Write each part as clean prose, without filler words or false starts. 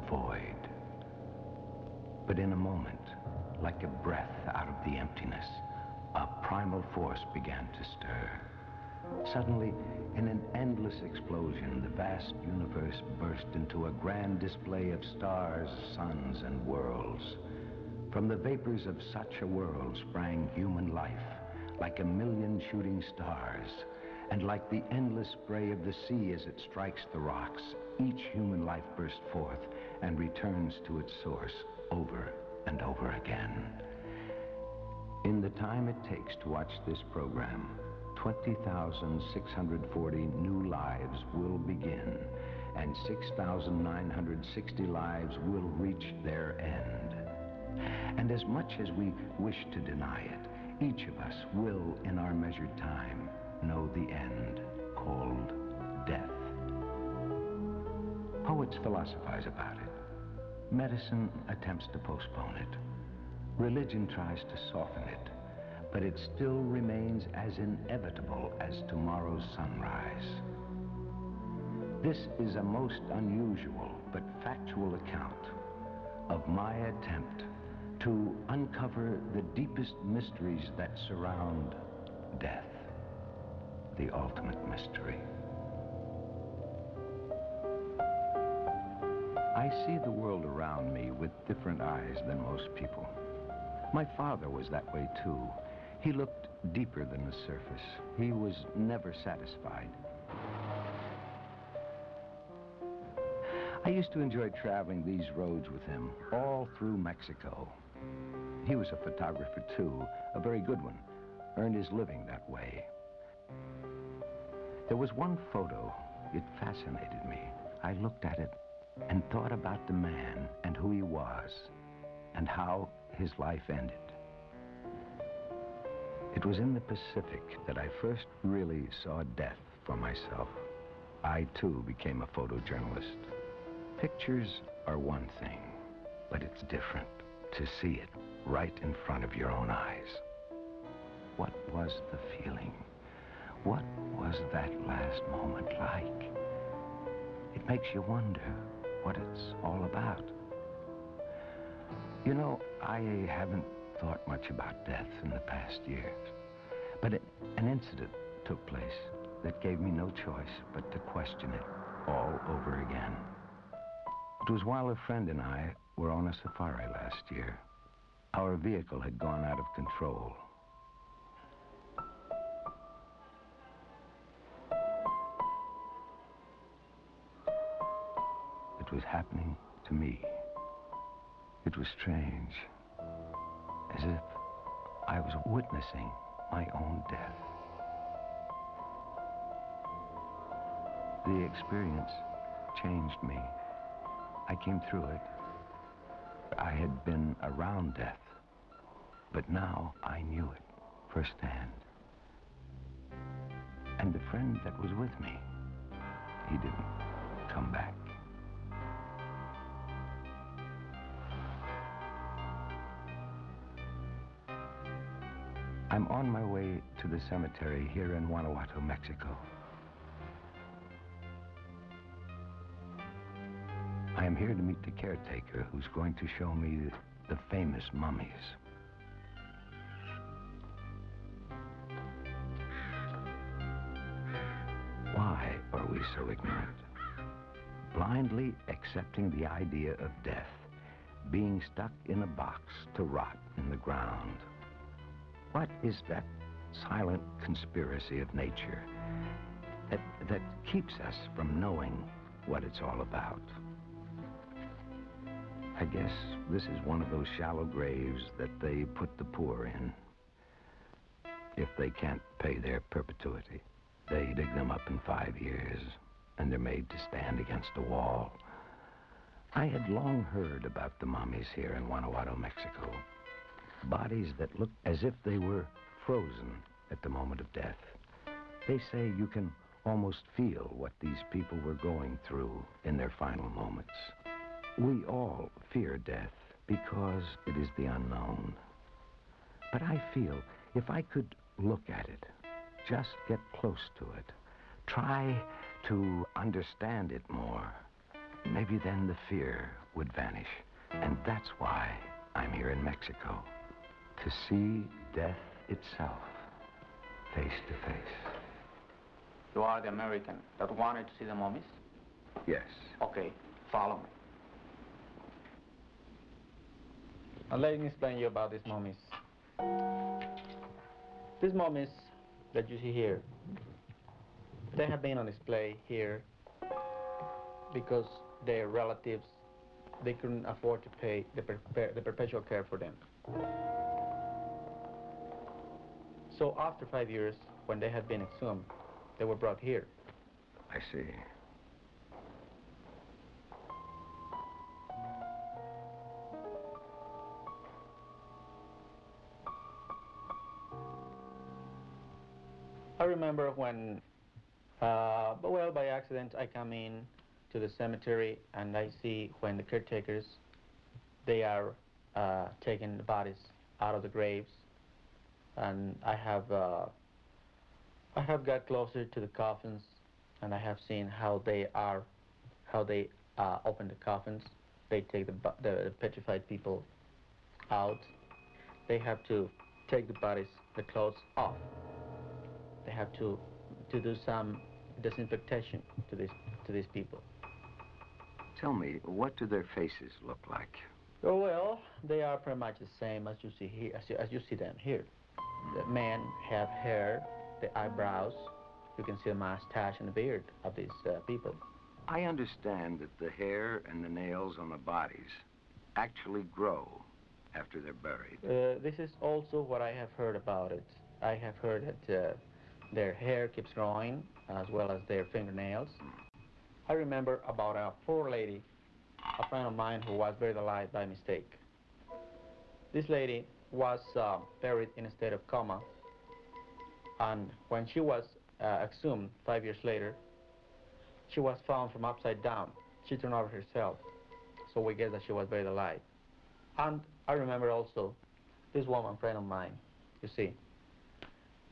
void. But in a moment, like a breath out of the emptiness, a primal force began to stir. Suddenly, in an endless explosion, the vast universe burst into a grand display of stars, suns, and worlds. From the vapors of such a world sprang human life, like a million shooting stars, and like the endless spray of the sea as it strikes the rocks, each human life bursts forth and returns to its source over and over again. In the time it takes to watch this program, 20,640 new lives will begin, and 6,960 lives will reach their end. And as much as we wish to deny it, each of us will, in our measured time, know the end, called death. Poets philosophize about it. Medicine attempts to postpone it. Religion tries to soften it, but it still remains as inevitable as tomorrow's sunrise. This is a most unusual but factual account of my attempt to uncover the deepest mysteries that surround death, the ultimate mystery. I see the world around me with different eyes than most people. My father was that way too. He looked deeper than the surface. He was never satisfied. I used to enjoy traveling these roads with him, all through Mexico. He was a photographer too, a very good one, earned his living that way. There was one photo, it fascinated me. I looked at it and thought about the man and who he was and how his life ended. It was in the Pacific that I first really saw death for myself. I too became a photojournalist. Pictures are one thing, but it's different to see it right in front of your own eyes. What was the feeling? What was that last moment like? It makes you wonder what it's all about. You know, I haven't thought much about death in the past years, but an incident took place that gave me no choice but to question it all over again. It was while a friend and I were on a safari last year. Our vehicle had gone out of control. It was happening to me. It was strange, as if I was witnessing my own death. The experience changed me. I came through it. I had been around death, but now I knew it firsthand. And the friend that was with me, he didn't come back. I'm on my way to the cemetery here in Guanajuato, Mexico. I am here to meet the caretaker who's going to show me the famous mummies. Why are we so ignorant? Blindly accepting the idea of death, being stuck in a box to rot in the ground. What is that silent conspiracy of nature that keeps us from knowing what it's all about? I guess this is one of those shallow graves that they put the poor in. If they can't pay their perpetuity, they dig them up in 5 years, and they're made to stand against a wall. I had long heard about the mummies here in Guanajuato, Mexico. Bodies that looked as if they were frozen at the moment of death. They say you can almost feel what these people were going through in their final moments. We all fear death because it is the unknown. But I feel if I could look at it, just get close to it, try to understand it more, maybe then the fear would vanish. And that's why I'm here in Mexico, to see death itself, face to face. You are the American that wanted to see the mummies? Yes. Okay, follow me. And let me explain you about these mummies. These mummies that you see here, they have been on display here because their relatives, they couldn't afford to pay the perpetual care for them. So after 5 years, when they had been exhumed, they were brought here. I see. I remember when, well, by accident, I come in to the cemetery and I see when the caretakers, they are taking the bodies out of the graves, and I have got closer to the coffins, and I have seen how they open the coffins. They take the petrified people out. They have to take the bodies, the clothes off. They have to do some disinfection to these people. Tell me, what do their faces look like? Oh, well, they are pretty much the same as you see here, as you see them here. The men have hair, the eyebrows. You can see the mustache and the beard of these people. I understand that the hair and the nails on the bodies actually grow after they're buried. This is also what I have heard about it. I have heard that their hair keeps growing, as well as their fingernails. I remember about a poor lady, a friend of mine, who was buried alive by mistake. This lady was buried in a state of coma, and when she was exhumed 5 years later, she was found from upside down. She turned over herself, so we guess that she was buried alive. And I remember also this woman, friend of mine, you see.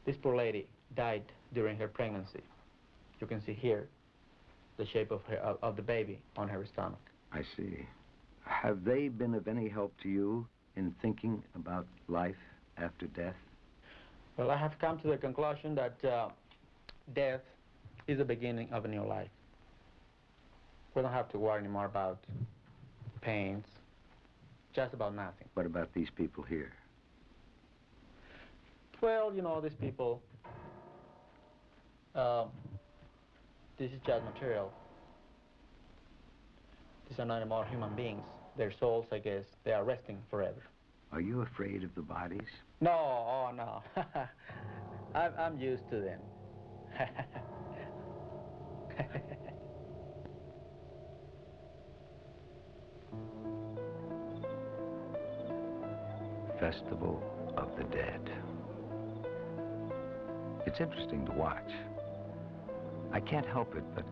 This poor lady died during her pregnancy. You can see here the shape of the baby on her stomach. I see. Have they been of any help to you in thinking about life after death? Well, I have come to the conclusion that death is the beginning of a new life. We don't have to worry anymore about pains, just about nothing. What about these people here? Well, you know, these people, this is just material. These are not anymore human beings. Their souls, I guess, they are resting forever. Are you afraid of the bodies? No, oh no. I'm used to them. Festival of the Dead. It's interesting to watch. I can't help it, but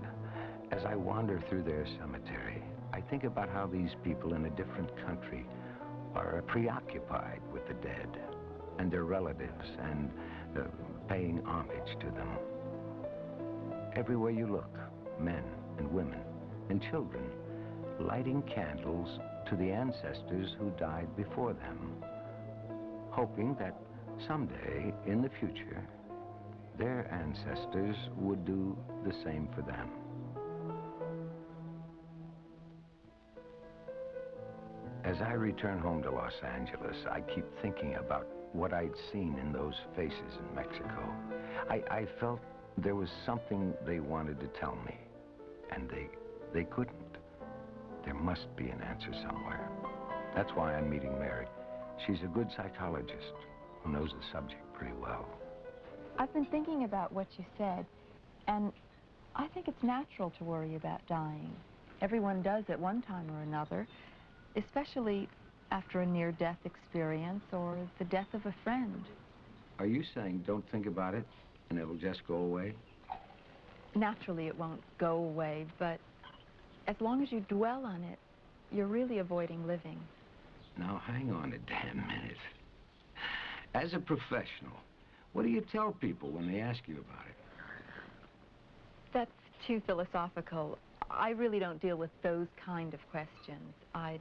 as I wander through their cemetery, I think about how these people in a different country are preoccupied with the dead and their relatives and paying homage to them. Everywhere you look, men and women and children lighting candles to the ancestors who died before them, hoping that someday in the future, their ancestors would do the same for them. As I return home to Los Angeles, I keep thinking about what I'd seen in those faces in Mexico. I felt there was something they wanted to tell me, and they couldn't. There must be an answer somewhere. That's why I'm meeting Mary. She's a good psychologist who knows the subject pretty well. I've been thinking about what you said, and I think it's natural to worry about dying. Everyone does at one time or another, especially after a near-death experience or the death of a friend. Are you saying don't think about it and it'll just go away? Naturally, it won't go away, but as long as you dwell on it, you're really avoiding living. Now, hang on a damn minute. As a professional, what do you tell people when they ask you about it? That's too philosophical. I really don't deal with those kind of questions. I'd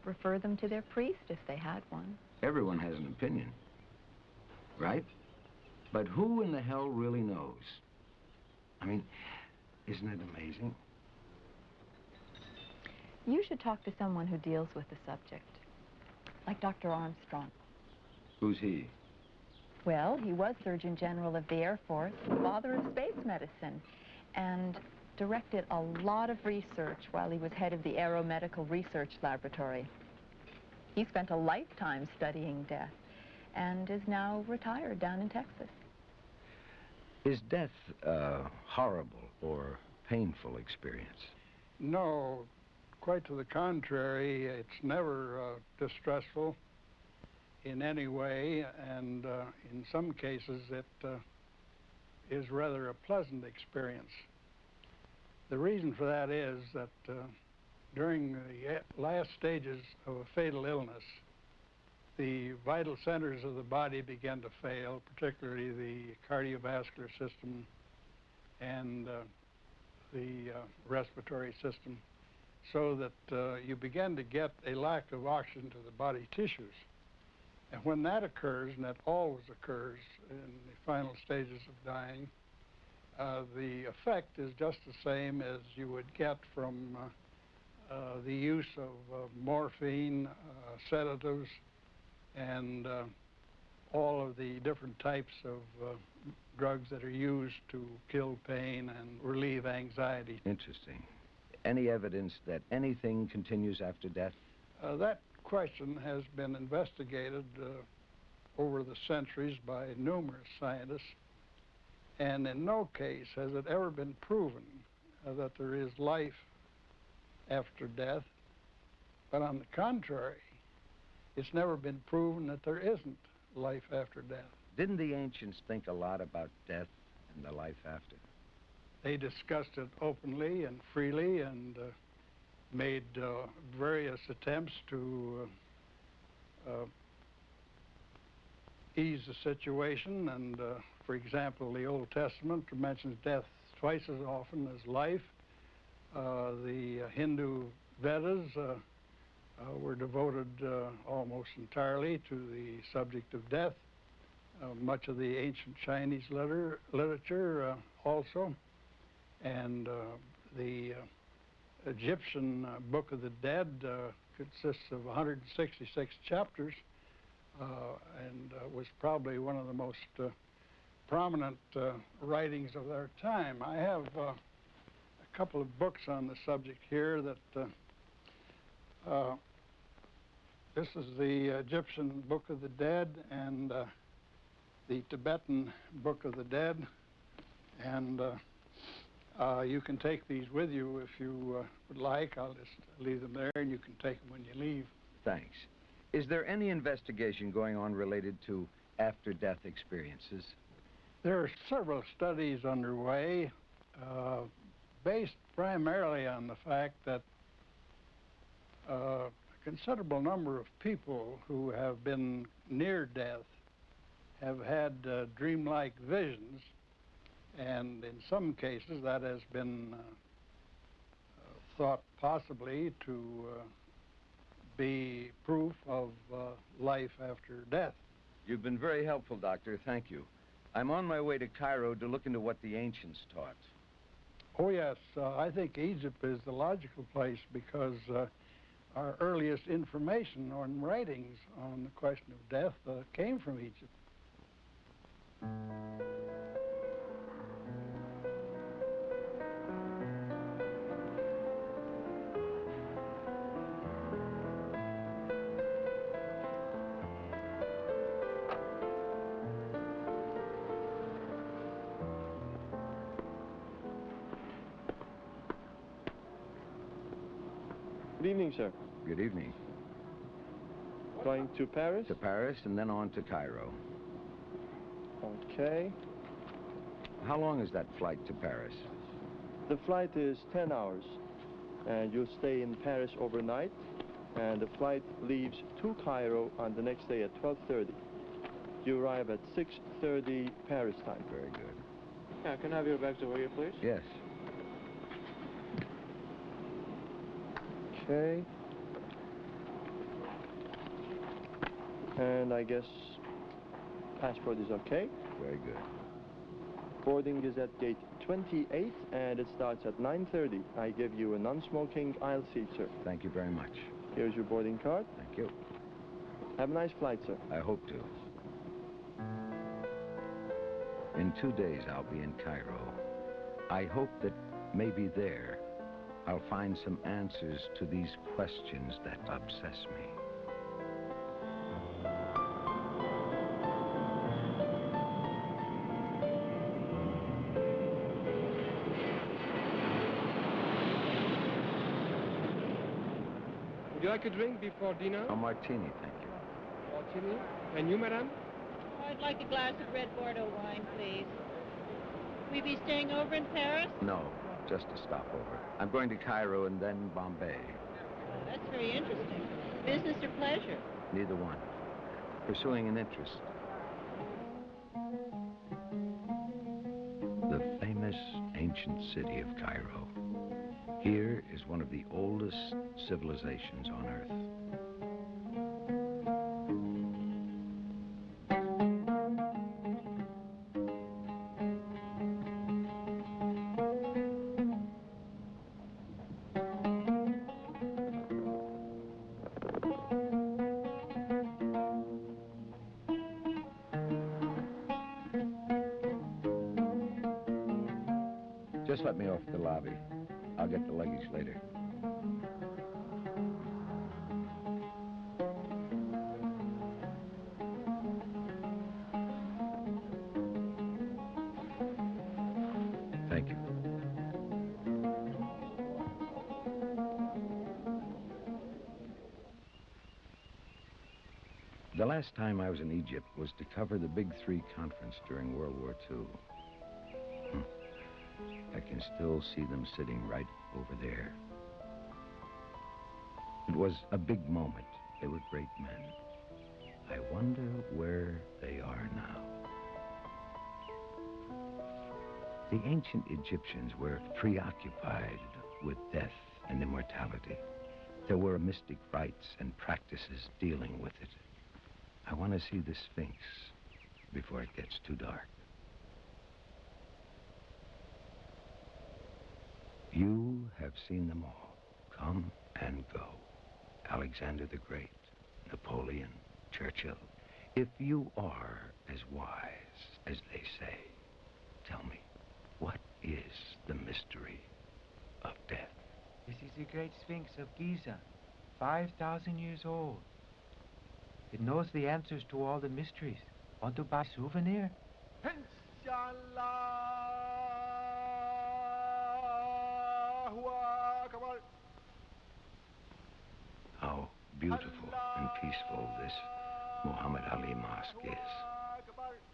refer them to their priest if they had one. Everyone has an opinion, right? But who in the hell really knows? I mean, isn't it amazing? You should talk to someone who deals with the subject, like Dr. Armstrong. Who's he? Well, he was Surgeon General of the Air Force, father of space medicine, and directed a lot of research while he was head of the Aeromedical Research Laboratory. He spent a lifetime studying death and is now retired down in Texas. Is death a horrible or painful experience? No, quite to the contrary. It's never distressful in any way, and in some cases it is rather a pleasant experience. The reason for that is that during the last stages of a fatal illness, the vital centers of the body begin to fail, particularly the cardiovascular system and the respiratory system, so that you begin to get a lack of oxygen to the body tissues. And when that occurs, and that always occurs in the final stages of dying, the effect is just the same as you would get from the use of morphine, sedatives, and all of the different types of drugs that are used to kill pain and relieve anxiety. Interesting. Any evidence that anything continues after death? That question has been investigated over the centuries by numerous scientists, and in no case has it ever been proven that there is life after death. But on the contrary, it's never been proven that there isn't life after death. Didn't the ancients think a lot about death and the life after? They discussed it openly and freely and made various attempts to ease the situation. And for example, the Old Testament mentions death twice as often as life. The Hindu Vedas were devoted almost entirely to the subject of death. Much of the ancient Chinese literature also. And the Egyptian Book of the Dead consists of 166 chapters and was probably one of the most prominent writings of their time. I have a couple of books on the subject here that this is the Egyptian Book of the Dead and the Tibetan Book of the Dead, and you can take these with you if you would like. I'll just leave them there and you can take them when you leave. Thanks. Is there any investigation going on related to after-death experiences? There are several studies underway based primarily on the fact that a considerable number of people who have been near death have had dreamlike visions, and in some cases that has been thought possibly to be proof of life after death. You've been very helpful, Doctor. Thank you. I'm on my way to Cairo to look into what the ancients taught. Oh, yes. I think Egypt is the logical place because our earliest information on writings on the question of death came from Egypt. Good evening, sir. Good evening. Going to Paris? To Paris and then on to Cairo. Okay. How long is that flight to Paris? The flight is 10 hours, and you'll stay in Paris overnight, and the flight leaves to Cairo on the next day at 12:30. You arrive at 6:30 Paris time. Very good. Yeah, can I have your bags over here, please? Yes. Okay. And I guess passport is okay. Very good. Boarding is at gate 28 and it starts at 9:30. I give you a non-smoking aisle seat, sir. Thank you very much. Here's your boarding card. Thank you. Have a nice flight, sir. I hope to. In 2 days, I'll be in Cairo. I hope that maybe there, I'll find some answers to these questions that obsess me. Would you like a drink before dinner? A martini, thank you. Martini. And you, madam? I'd like a glass of red Bordeaux wine, please. Will we be staying over in Paris? No, just a stopover. I'm going to Cairo and then Bombay. Oh, that's very interesting. Business or pleasure? Neither one. Pursuing an interest. The famous ancient city of Cairo. Here is one of the oldest civilizations on Earth. Just let me off at the lobby. I'll get the luggage later. Thank you. The last time I was in Egypt was to cover the Big Three conference during World War II. I can still see them sitting right over there. It was a big moment. They were great men. I wonder where they are now. The ancient Egyptians were preoccupied with death and immortality. There were mystic rites and practices dealing with it. I want to see the Sphinx before it gets too dark. You have seen them all, come and go. Alexander the Great, Napoleon, Churchill. If you are as wise as they say, tell me, what is the mystery of death? This is the Great Sphinx of Giza, 5,000 years old. It knows the answers to all the mysteries. Want to buy a souvenir? How beautiful and peaceful this Muhammad Ali Mosque is.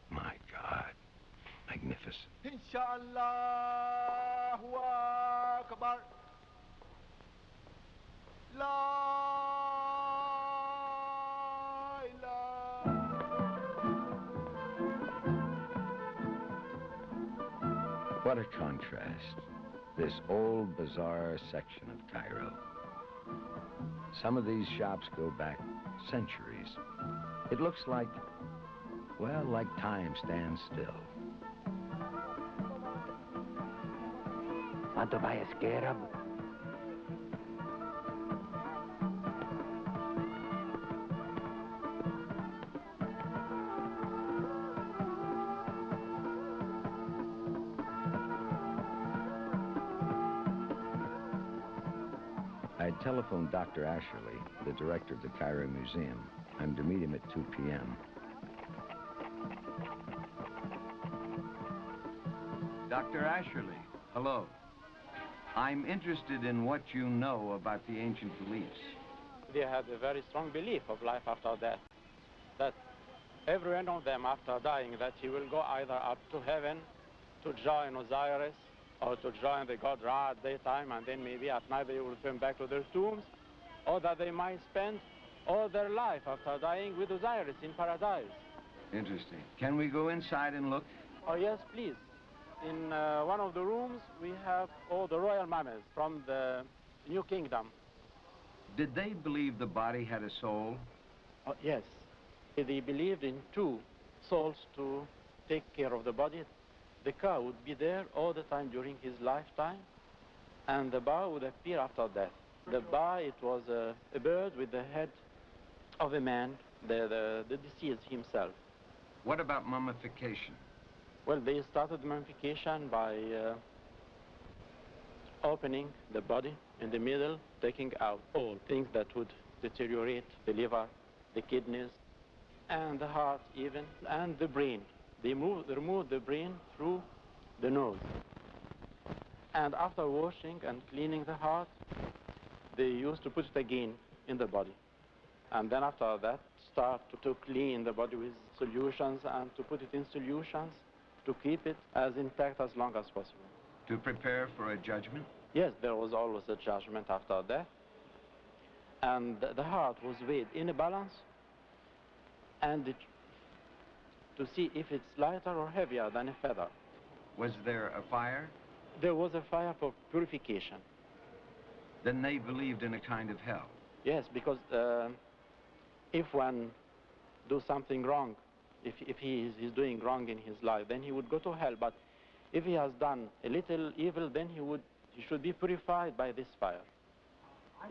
My God, magnificent. What a contrast, this old, bizarre section of Cairo. Some of these shops go back centuries. It looks like, well, like time stands still. Want to buy a scarab? I telephoned Dr. Asherly, the director of the Cairo Museum. I'm to meet him at 2 p.m. Dr. Asherly, hello. I'm interested in what you know about the ancient beliefs. They had a very strong belief of life after death, that every one of them after dying, that he will go either up to heaven to join Osiris, or to join the god Ra at daytime, and then maybe at night they will return back to their tombs, or that they might spend all their life after dying with Osiris in paradise. Interesting. Can we go inside and look? Oh, yes, please. In one of the rooms, we have all the royal mummies from the New Kingdom. Did they believe the body had a soul? Yes. They believed in two souls to take care of the body. The ka would be there all the time during his lifetime, and the ba would appear after death. The ba, it was a bird with the head of a man, the deceased himself. What about mummification? Well, they started mummification by opening the body in the middle, taking out all things that would deteriorate, the liver, the kidneys, and the heart even, and the brain. They removed the brain through the nose. And after washing and cleaning the heart, they used to put it again in the body. And then after that, start to clean the body with solutions and to put it in solutions to keep it as intact as long as possible. To prepare for a judgment? Yes, there was always a judgment after death. And the heart was weighed in a balance and to see if it's lighter or heavier than a feather. Was there a fire? There was a fire for purification. Then they believed in a kind of hell? Yes, because if one do something wrong, if he's doing wrong in his life, then he would go to hell. But if he has done a little evil, then he should be purified by this fire,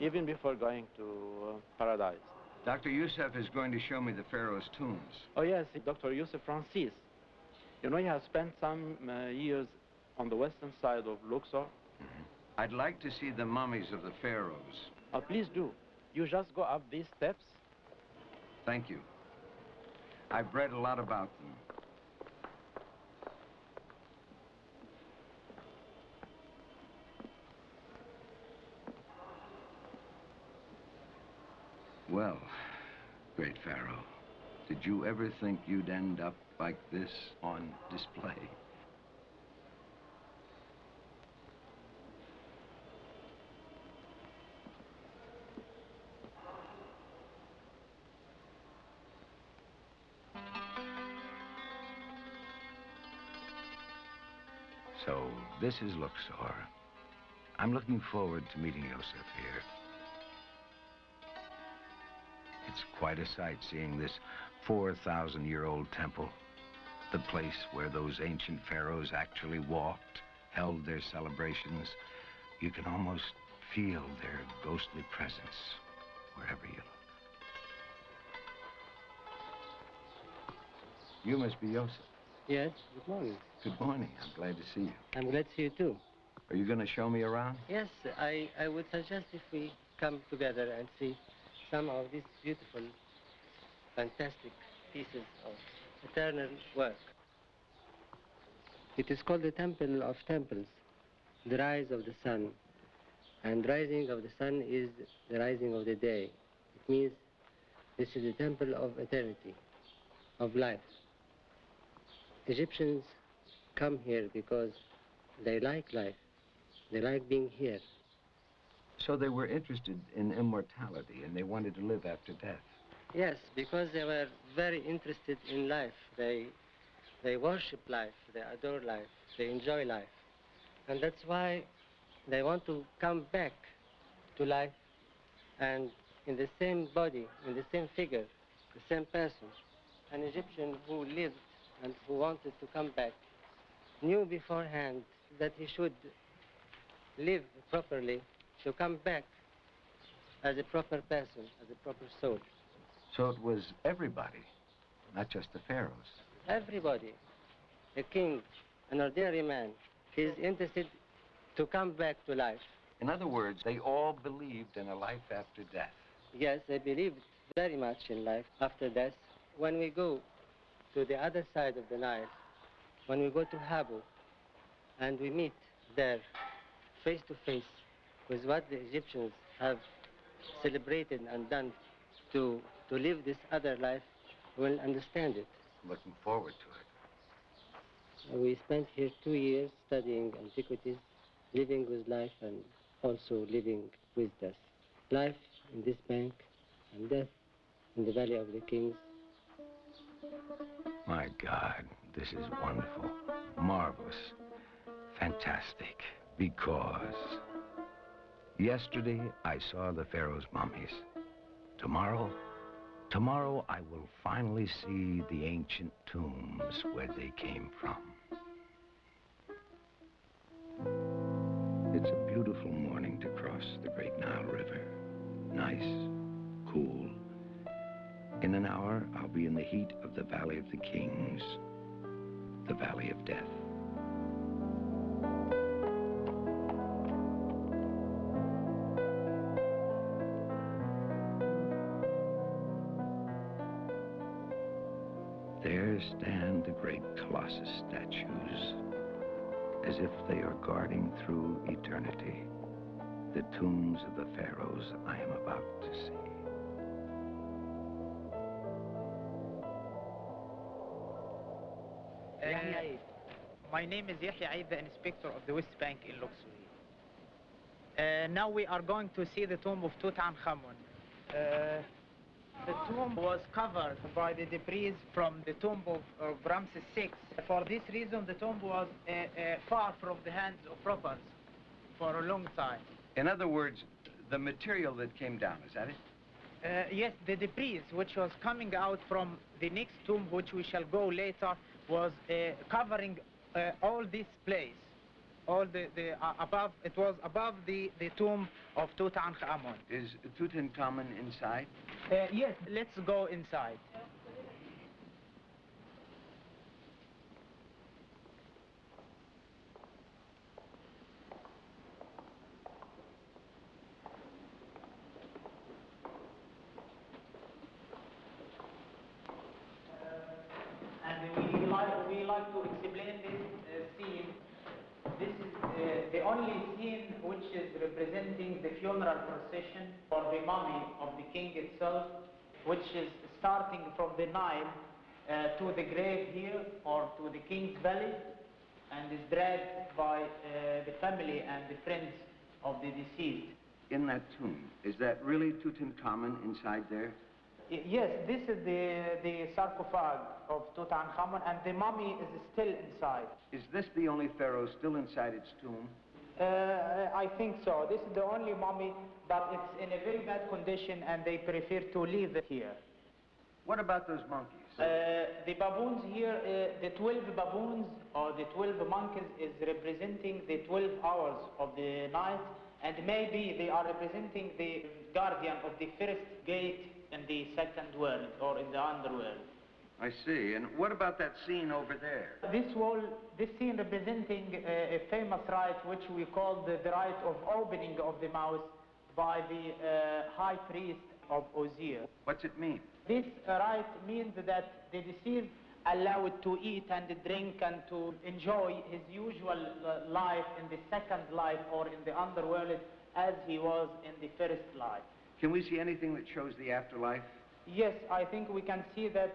even before going to paradise. Dr. Youssef is going to show me the Pharaoh's tombs. Oh yes, Dr. Youssef Francis. You know, he has spent some years on the western side of Luxor. Mm-hmm. I'd like to see the mummies of the pharaohs. Oh, please do. You just go up these steps. Thank you. I've read a lot about them. Well, great Pharaoh, did you ever think you'd end up like this on display? So, this is Luxor. I'm looking forward to meeting Yosef here. It's quite a sight seeing this 4,000-year-old temple, the place where those ancient pharaohs actually walked, held their celebrations. You can almost feel their ghostly presence wherever you look. You must be Yosef. Yes, good morning. Good morning. I'm glad to see you. I'm glad to see you too. Are you going to show me around? Yes, I would suggest if we come together and see some of these beautiful, fantastic pieces of eternal work. It is called the Temple of Temples, the rise of the sun. And rising of the sun is the rising of the day. It means this is the temple of eternity, of life. Egyptians come here because they like life. They like being here. So they were interested in immortality and they wanted to live after death. Yes, because they were very interested in life. They worship life, they adore life, they enjoy life. And that's why they want to come back to life and in the same body, in the same figure, the same person. An Egyptian who lived and who wanted to come back knew beforehand that he should live properly to come back as a proper person, as a proper soul. So it was everybody, not just the pharaohs. Everybody, a king, an ordinary man, is interested to come back to life. In other words, they all believed in a life after death. Yes, they believed very much in life after death. When we go to the other side of the Nile, when we go to Habu, and we meet there face to face with what the Egyptians have celebrated and done to live this other life, we'll understand it. I'm looking forward to it. We spent here 2 years studying antiquities, living with life and also living with death. Life in this bank and death in the Valley of the Kings. My God, this is wonderful, marvelous, fantastic, because Yesterday, I saw the pharaoh's mummies. Tomorrow I will finally see the ancient tombs where they came from. It's a beautiful morning to cross the Great Nile River. Nice, cool. In an hour, I'll be in the heat of the Valley of the Kings, the Valley of Death. There stand the great Colossus statues, as if they are guarding through eternity the tombs of the pharaohs I am about to see. My name is Yahya Aid, the inspector of the West Bank in Luxor. Now we are going to see the tomb of Tutankhamun. The tomb was covered by the debris from the tomb of Ramses VI. For this reason, the tomb was far from the hands of robbers for a long time. In other words, the material that came down, is that it? Yes, the debris which was coming out from the next tomb, which we shall go later, was covering all this place. All above, it was above the tomb of Tutankhamun. Is Tutankhamun inside? Yes, let's go inside. And we like to explain this scene. This is the only scene which is representing the funeral procession for the mummy of the king itself, which is starting from the Nile to the grave here, or to the king's valley, and is dragged by the family and the friends of the deceased. In that tomb, is that really Tutankhamun inside there? Yes, this is the sarcophage of Tutankhamun, and the mummy is still inside. Is this the only pharaoh still inside its tomb? I think so. This is the only mummy, but it's in a very bad condition, and they prefer to leave it here. What about those monkeys? The baboons here, the 12 baboons, or the 12 monkeys, is representing the 12 hours of the night, and maybe they are representing the guardian of the first gate in the second world, or in the underworld. I see. And what about that scene over there? This scene representing a famous rite which we call the rite of opening of the mouth by the high priest of Osiris. What's it mean? This rite means that the deceased allowed to eat and drink and to enjoy his usual life in the second life, or in the underworld, as he was in the first life. Can we see anything that shows the afterlife? Yes, I think we can see that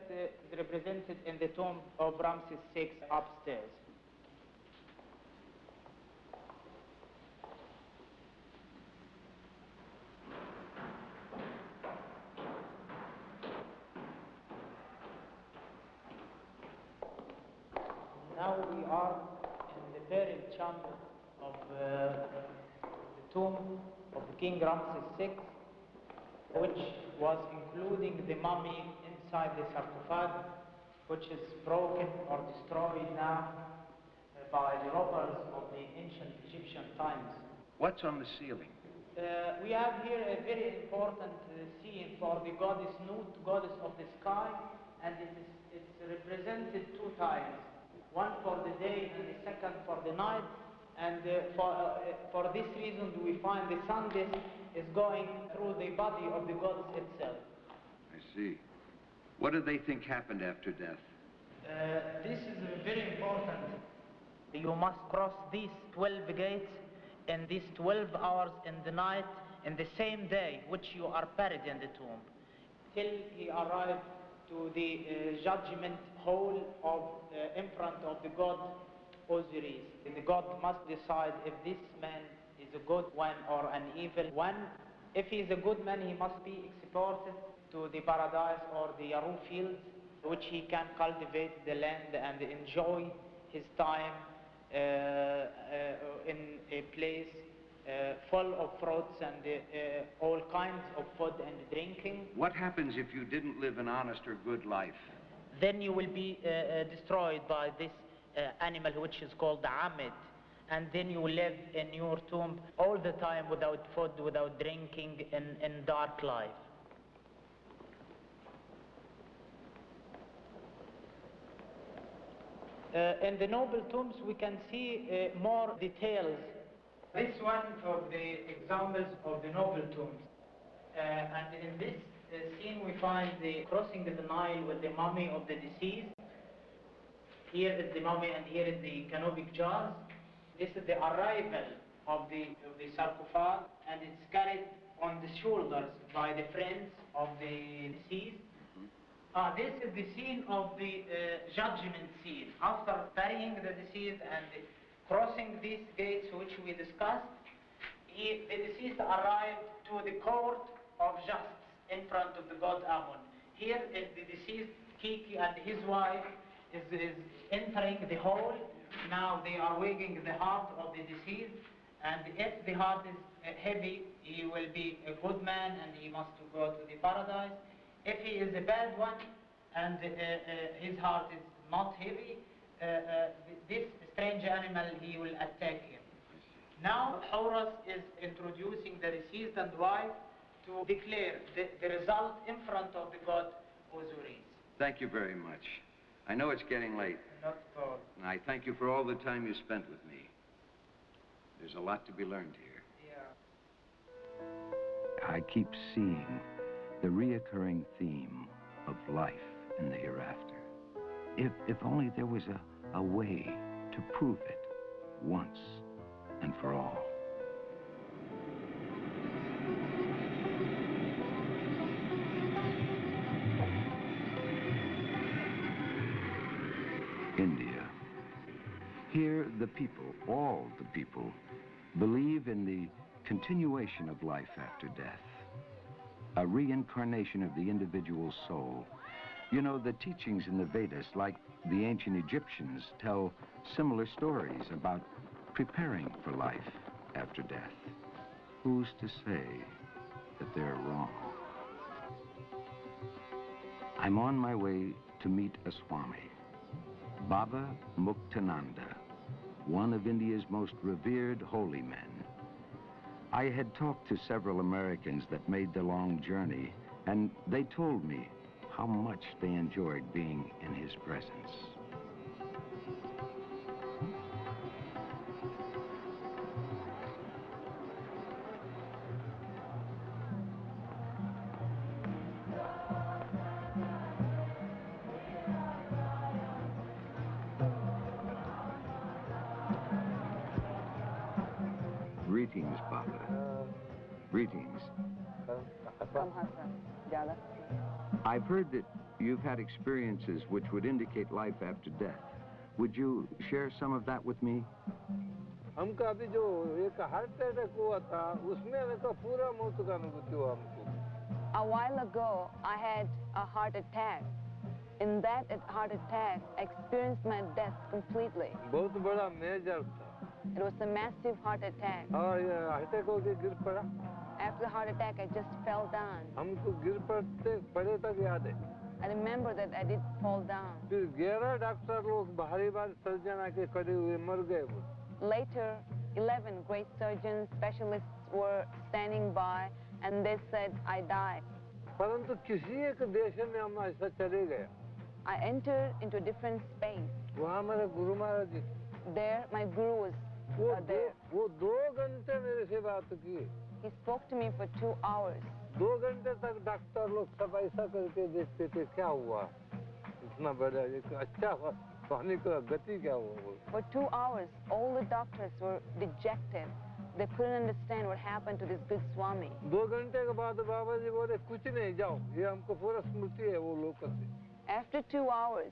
represented in the tomb of Ramses VI upstairs. Now we are in the burial chamber of the tomb of King Ramses VI, which was including the mummy inside the sarcophage, which is broken or destroyed now by the robbers of the ancient Egyptian times. What's on the ceiling? We have here a very important scene for the goddess Nut, goddess of the sky, and it's represented two times, one for the day and the second for the night. And for this reason, we find the sun disk is going through the body of the goddess itself. I see. What do they think happened after death? This is very important. You must cross these 12 gates in these 12 hours in the night, in the same day which you are buried in the tomb, till he arrived to the judgment hall of in front of the god Osiris. The god must decide if this man is a good one or an evil one. If he is a good man, he must be exported to the paradise or the Yaru fields, which he can cultivate the land and enjoy his time in a place full of fruits and all kinds of food and drinking. What happens if you didn't live an honest or good life? Then you will be destroyed by this animal which is called the Amid. And then you live in your tomb all the time without food, without drinking, in dark life. In the noble tombs we can see more details. This one of the examples of the noble tombs. And in this scene we find the crossing of the Nile with the mummy of the deceased. Here is the mummy and here is the canopic jars. This is the arrival of the sarcophage, and it's carried on the shoulders by the friends of the deceased. This is the scene of the judgment scene. After burying the deceased and crossing these gates which we discussed, the deceased arrived to the court of justice in front of the god Amun. Here is the deceased Kiki and his wife is entering the hall. Now they are weighing the heart of the deceased, and if the heart is heavy, he will be a good man and he must go to the paradise. If he is a bad one and his heart is not heavy, this strange animal, he will attack him. Now Horus is introducing the deceased and wife to declare the result in front of the god Osiris. Thank you very much. I know it's getting late. Not at all. And I thank you for all the time you spent with me. There's a lot to be learned here. Yeah. I keep seeing the reoccurring theme of life in the hereafter. If only there was a way to prove it once and for all. India. Here, the people, all the people, believe in the continuation of life after death, a reincarnation of the individual soul. You know, the teachings in the Vedas, like the ancient Egyptians, tell similar stories about preparing for life after death. Who's to say that they're wrong? I'm on my way to meet a Swami, Baba Muktananda, one of India's most revered holy men. I had talked to several Americans that made the long journey, and they told me how much they enjoyed being in his presence. Greetings, Baba. Greetings. I've heard that you've had experiences which would indicate life after death. Would you share some of that with me? हमको अभी जो एक heart attack हुआ था उसमें मेरा पूरा मौत का अनुभूति हुआ हमको. A while ago, I had a heart attack. In that heart attack, I experienced my death completely. बहुत बड़ा मेजर था. It was a massive heart attack. और ये अटैक हो के गिर पड़ा. After the heart attack, I just fell down. हमको गिर पड़े तक याद है. I remember that I did fall down. फिर 11 डॉक्टर लोग भारी सर्जन आके खड़े हुए मर गए वो. Later, 11 great surgeons, specialists were standing by, and they said I died. परंतु किसी एक देश में हम ऐसा चले गए. I entered into a different space. वहाँ मेरे गुरु महाराज जी. There, my guru was there. वो 2 घंटे मेरे से बात की. He spoke to me for 2 hours. 2 घंटे तक डॉक्टर लोग सब ऐसा करके देखते थे क्या हुआ. इतना बड़ा एक अच्छा हुआ. पानी का गति क्या हुआ. For 2 hours, all the doctors were dejected. They couldn't understand what happened to this good Swami. 2 घंटे के बाद बाबा जी बोले कुछ नहीं जाओ. ये हमको पूरा स्मृति है वो लोग से. After 2 hours,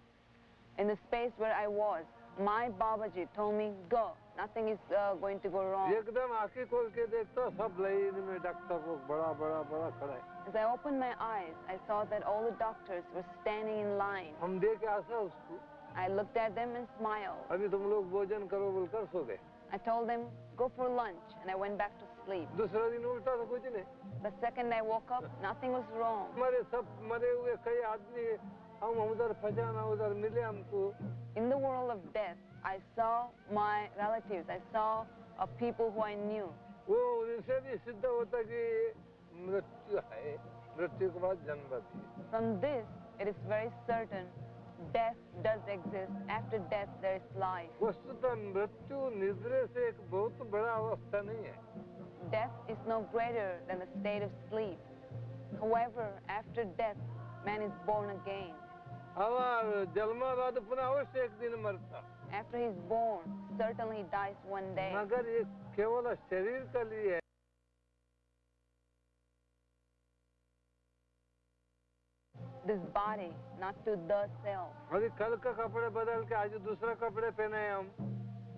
in the space where I was, my Babaji told me, go. Nothing is going to go wrong. एकदम आंखें खोल के देखता सब लाइन में डॉक्टर लोग बड़ा खड़ा है. As I opened my eyes, I saw that all the doctors were standing in line. हम देख के हंसा उसको. I looked at them and smiled. अभी तुम लोग भोजन करो बोलकर सो गए. I told them, go for lunch, and I went back to sleep. दूसरा दिन उल्टा तो कुछ नहीं. The second I woke up, nothing was wrong. हमारे सब मरे हुए कई आदमी हम उधर पहचाना उधर मिले हमको. In the world of death, I saw my relatives. I saw people who I knew. वो उनसे भी सिद्ध होता कि मृत्यु है, मृत्यु के बाद जन्म है. From this, it is very certain death does exist. After death, there is life. वस्तुतः मृत्यु निद्रा से एक बहुत बड़ा अवस्था नहीं है. Death is no greater than the state of sleep. However, after death, man is born again. और जन्मा बाद पुनः अवश्य एक दिन मरता. After he is born, certainly he dies one day. मगर ये केवल शरीर के लिए है. This body, not to the self. अभी कल का कपड़े बदल के आज दूसरा कपड़े पहने हैं हम.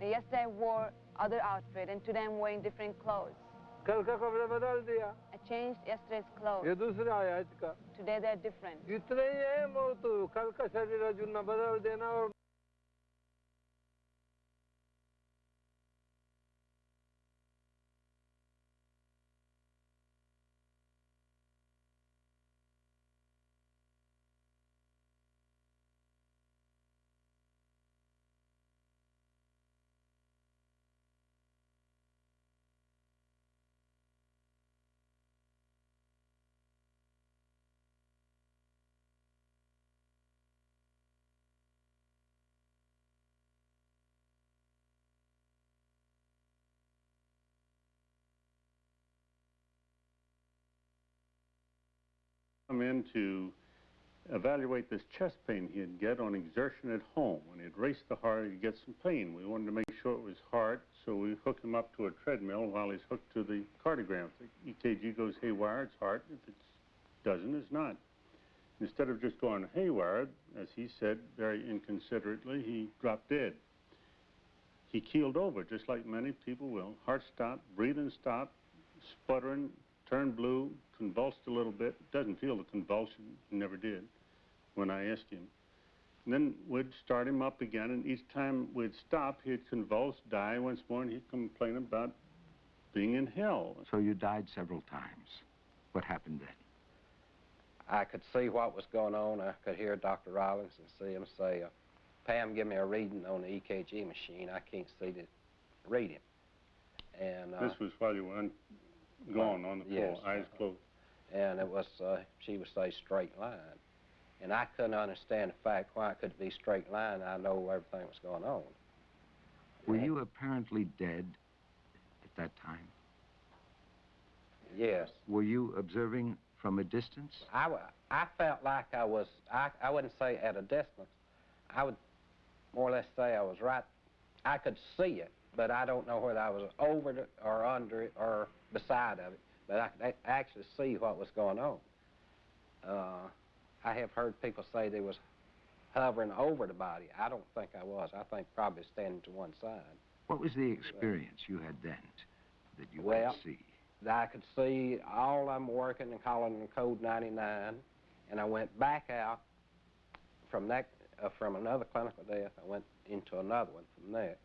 Yesterday I wore other outfit, and today I'm wearing different clothes. कल का कपड़े बदल दिया. I changed yesterday's clothes. ये दूसरा है आज का. Today they're different. इतना ही है मौत. कल का शरीर जो न बदल देना और come in to evaluate this chest pain he'd get on exertion at home. When he'd race the heart, he'd get some pain. We wanted to make sure it was heart, so we hooked him up to a treadmill while he's hooked to the cardiogram. If the EKG goes haywire, it's heart. If it doesn't, it's not. Instead of just going haywire, as he said very inconsiderately, he dropped dead. He keeled over, just like many people will. Heart stopped, breathing stopped, sputtering, turned blue, convulsed a little bit. Doesn't feel the convulsion, never did, when I asked him. And then we'd start him up again, and each time we'd stop, he'd convulse, die once more, and he'd complain about being in hell. So you died several times. What happened then? I could see what was going on. I could hear Dr. Rollins and see him say, Pam, give me a reading on the EKG machine. I can't see the reading. And this was while you were gone on the floor, yes, eyes closed. And it was, she would say straight line. And I couldn't understand the fact why it could be straight line. I know everything was going on. Were you apparently dead at that time? Yes. Were you observing from a distance? I felt like I was, I wouldn't say at a distance. I would more or less say I was right. I could see it, but I don't know whether I was over it or under it or beside of it. But I could actually see what was going on. I have heard people say they was hovering over the body. I don't think I was. I think probably standing to one side. What was the experience you had then that you Well, could see? I could see all I'm working and calling in code 99, and I went back out from that, from another clinical death. I went into another one from there,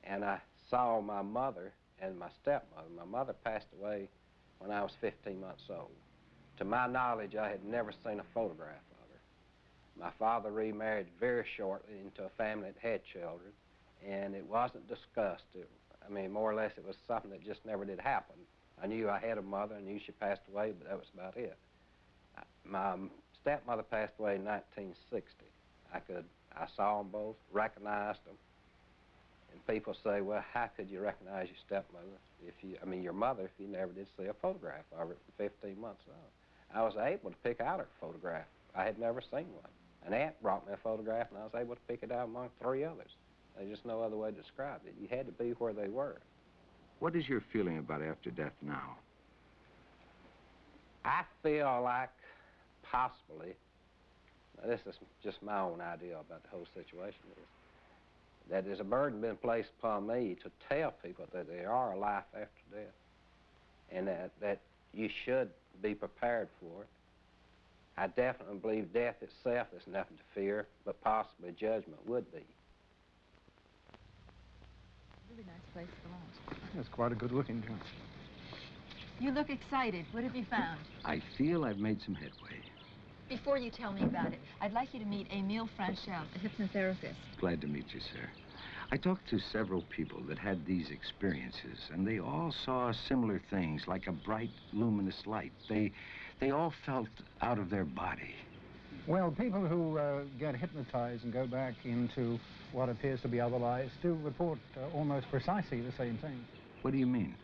and I saw my mother and my stepmother. My mother passed away when I was 15 months old. To my knowledge, I had never seen a photograph of her. My father remarried very shortly into a family that had children, and it wasn't discussed. I mean, more or less, it was something that just never did happen. I knew I had a mother. I knew she passed away, but that was about it. My stepmother passed away in 1960. I saw them both, recognized them. And people say, well, how could you recognize your stepmother your mother, if you never did see a photograph of her at 15 months old? I was able to pick out her photograph. I had never seen one. An aunt brought me a photograph, and I was able to pick it out among 3 others. There's just no other way to describe it. You had to be where they were. What is your feeling about after death now? I feel like possibly, now this is just my own idea about the whole situation, that there's a burden been placed upon me to tell people that there are a life after death, and that you should be prepared for it. I definitely believe death itself is nothing to fear, but possibly judgment would be. really nice place for lunch. It's quite a good-looking joint. You look excited. What have you found? I feel I've made some headway. Before you tell me about it, I'd like you to meet Emile Franchel, a hypnotherapist. Glad to meet you, sir. I talked to several people that had these experiences, and they all saw similar things, like a bright, luminous light. They all felt out of their body. Well, people who get hypnotized and go back into what appears to be other lives do report almost precisely the same thing. What do you mean?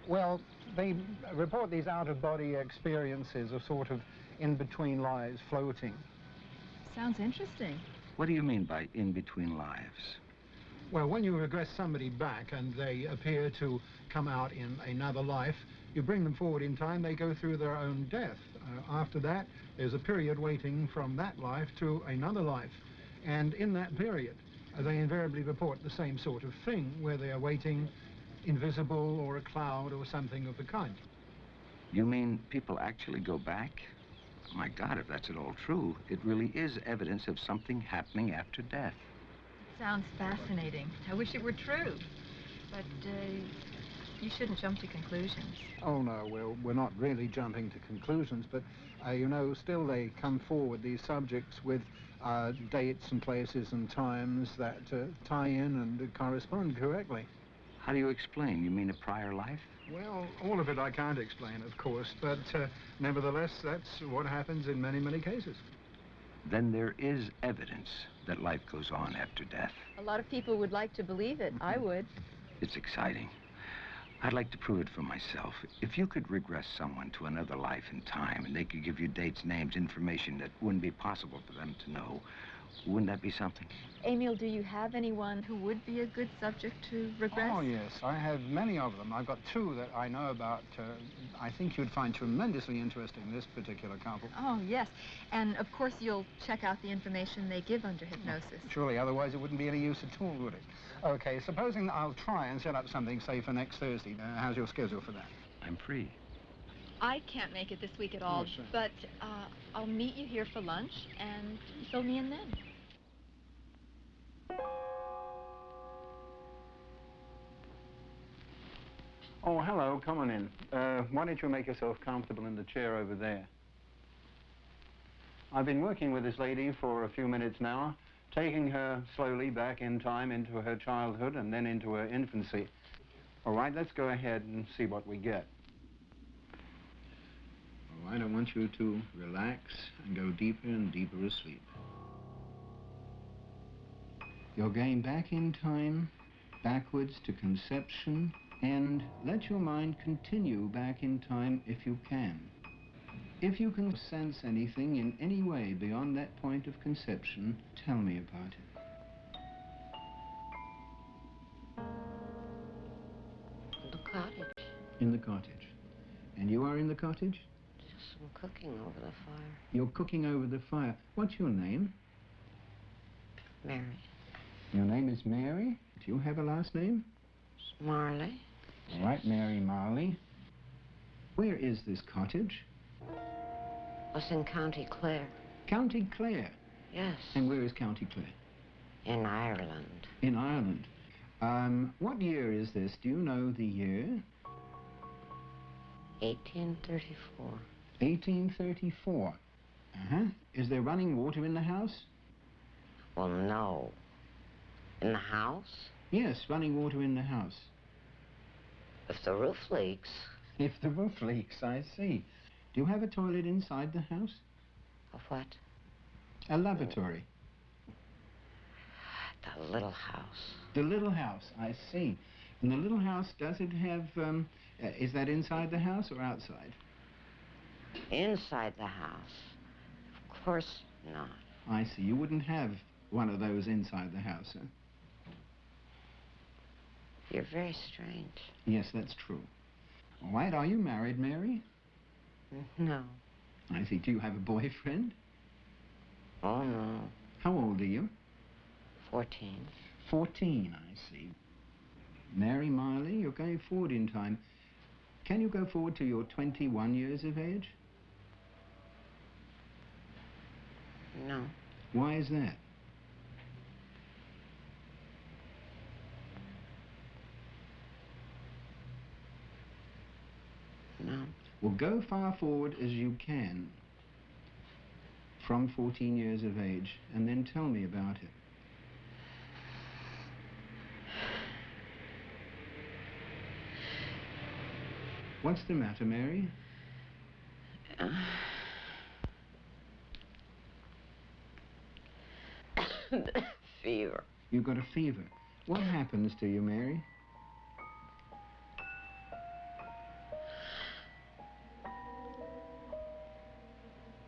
Well, they report these out-of-body experiences of sort of in-between lives floating. Sounds interesting. What do you mean by in-between lives? Well, when you regress somebody back and they appear to come out in another life, you bring them forward in time, they go through their own death. After that, there's a period waiting from that life to another life. And in that period, they invariably report the same sort of thing, where they are waiting invisible or a cloud or something of the kind. You mean people actually go back? My God, if that's at all true, it really is evidence of something happening after death. Sounds fascinating. I wish it were true. But you shouldn't jump to conclusions. Oh, no, we're not really jumping to conclusions, but, you know, still they come forward, these subjects, with dates and places and times that tie in and correspond correctly. How do you explain? You mean a prior life? Well, all of it I can't explain, of course, but nevertheless, that's what happens in many, many cases. Then there is evidence that life goes on after death. A lot of people would like to believe it. I would. It's exciting. I'd like to prove it for myself. If you could regress someone to another life in time, and they could give you dates, names, information that wouldn't be possible for them to know, wouldn't that be something? Emil, do you have anyone who would be a good subject to regress? Oh, yes. I have many of them. I've got two that I know about. I think you'd find tremendously interesting, this particular couple. Oh, yes. And, of course, you'll check out the information they give under hypnosis. Surely, otherwise it wouldn't be any use at all, would it? Okay, supposing I'll try and set up something, say, for next Thursday. How's your schedule for that? I'm free. I can't make it this week at all, but I'll meet you here for lunch, and fill me in then. Oh, hello. Come on in. Why don't you make yourself comfortable in the chair over there? I've been working with this lady for a few minutes now, taking her slowly back in time into her childhood and then into her infancy. All right, let's go ahead and see what we get. All right, I want you to relax and go deeper and deeper asleep. You're going back in time, backwards to conception, and let your mind continue back in time if you can. If you can sense anything in any way beyond that point of conception, tell me about it. The cottage. In the cottage. And you are in the cottage? Just some cooking over the fire. You're cooking over the fire. What's your name? Mary. Your name is Mary? Do you have a last name? Marley. All right, Mary Marley. Where is this cottage? Was in County Clare. County Clare? Yes. And where is County Clare? In Ireland. In Ireland. What year is this? Do you know the year? 1834. 1834. Uh-huh. Is there running water in the house? Well, no. In the house? Yes, running water in the house. If the roof leaks. If the roof leaks, I see. Do you have a toilet inside the house? A what? A lavatory. The little house. The little house, I see. And the little house, does it have, is that inside the house or outside? Inside the house. Of course not. I see. You wouldn't have one of those inside the house, huh? You're very strange. Yes, that's true. All right, are you married, Mary? No. I see. Do you have a boyfriend? Oh, no. How old are you? 14. 14, I see. Mary Marley, you're going forward in time. Can you go forward to your 21 years of age? No. Why is that? Well, go far forward as you can from 14 years of age, and then tell me about it. What's the matter, Mary? Fever. You've got a fever. What happens to you, Mary?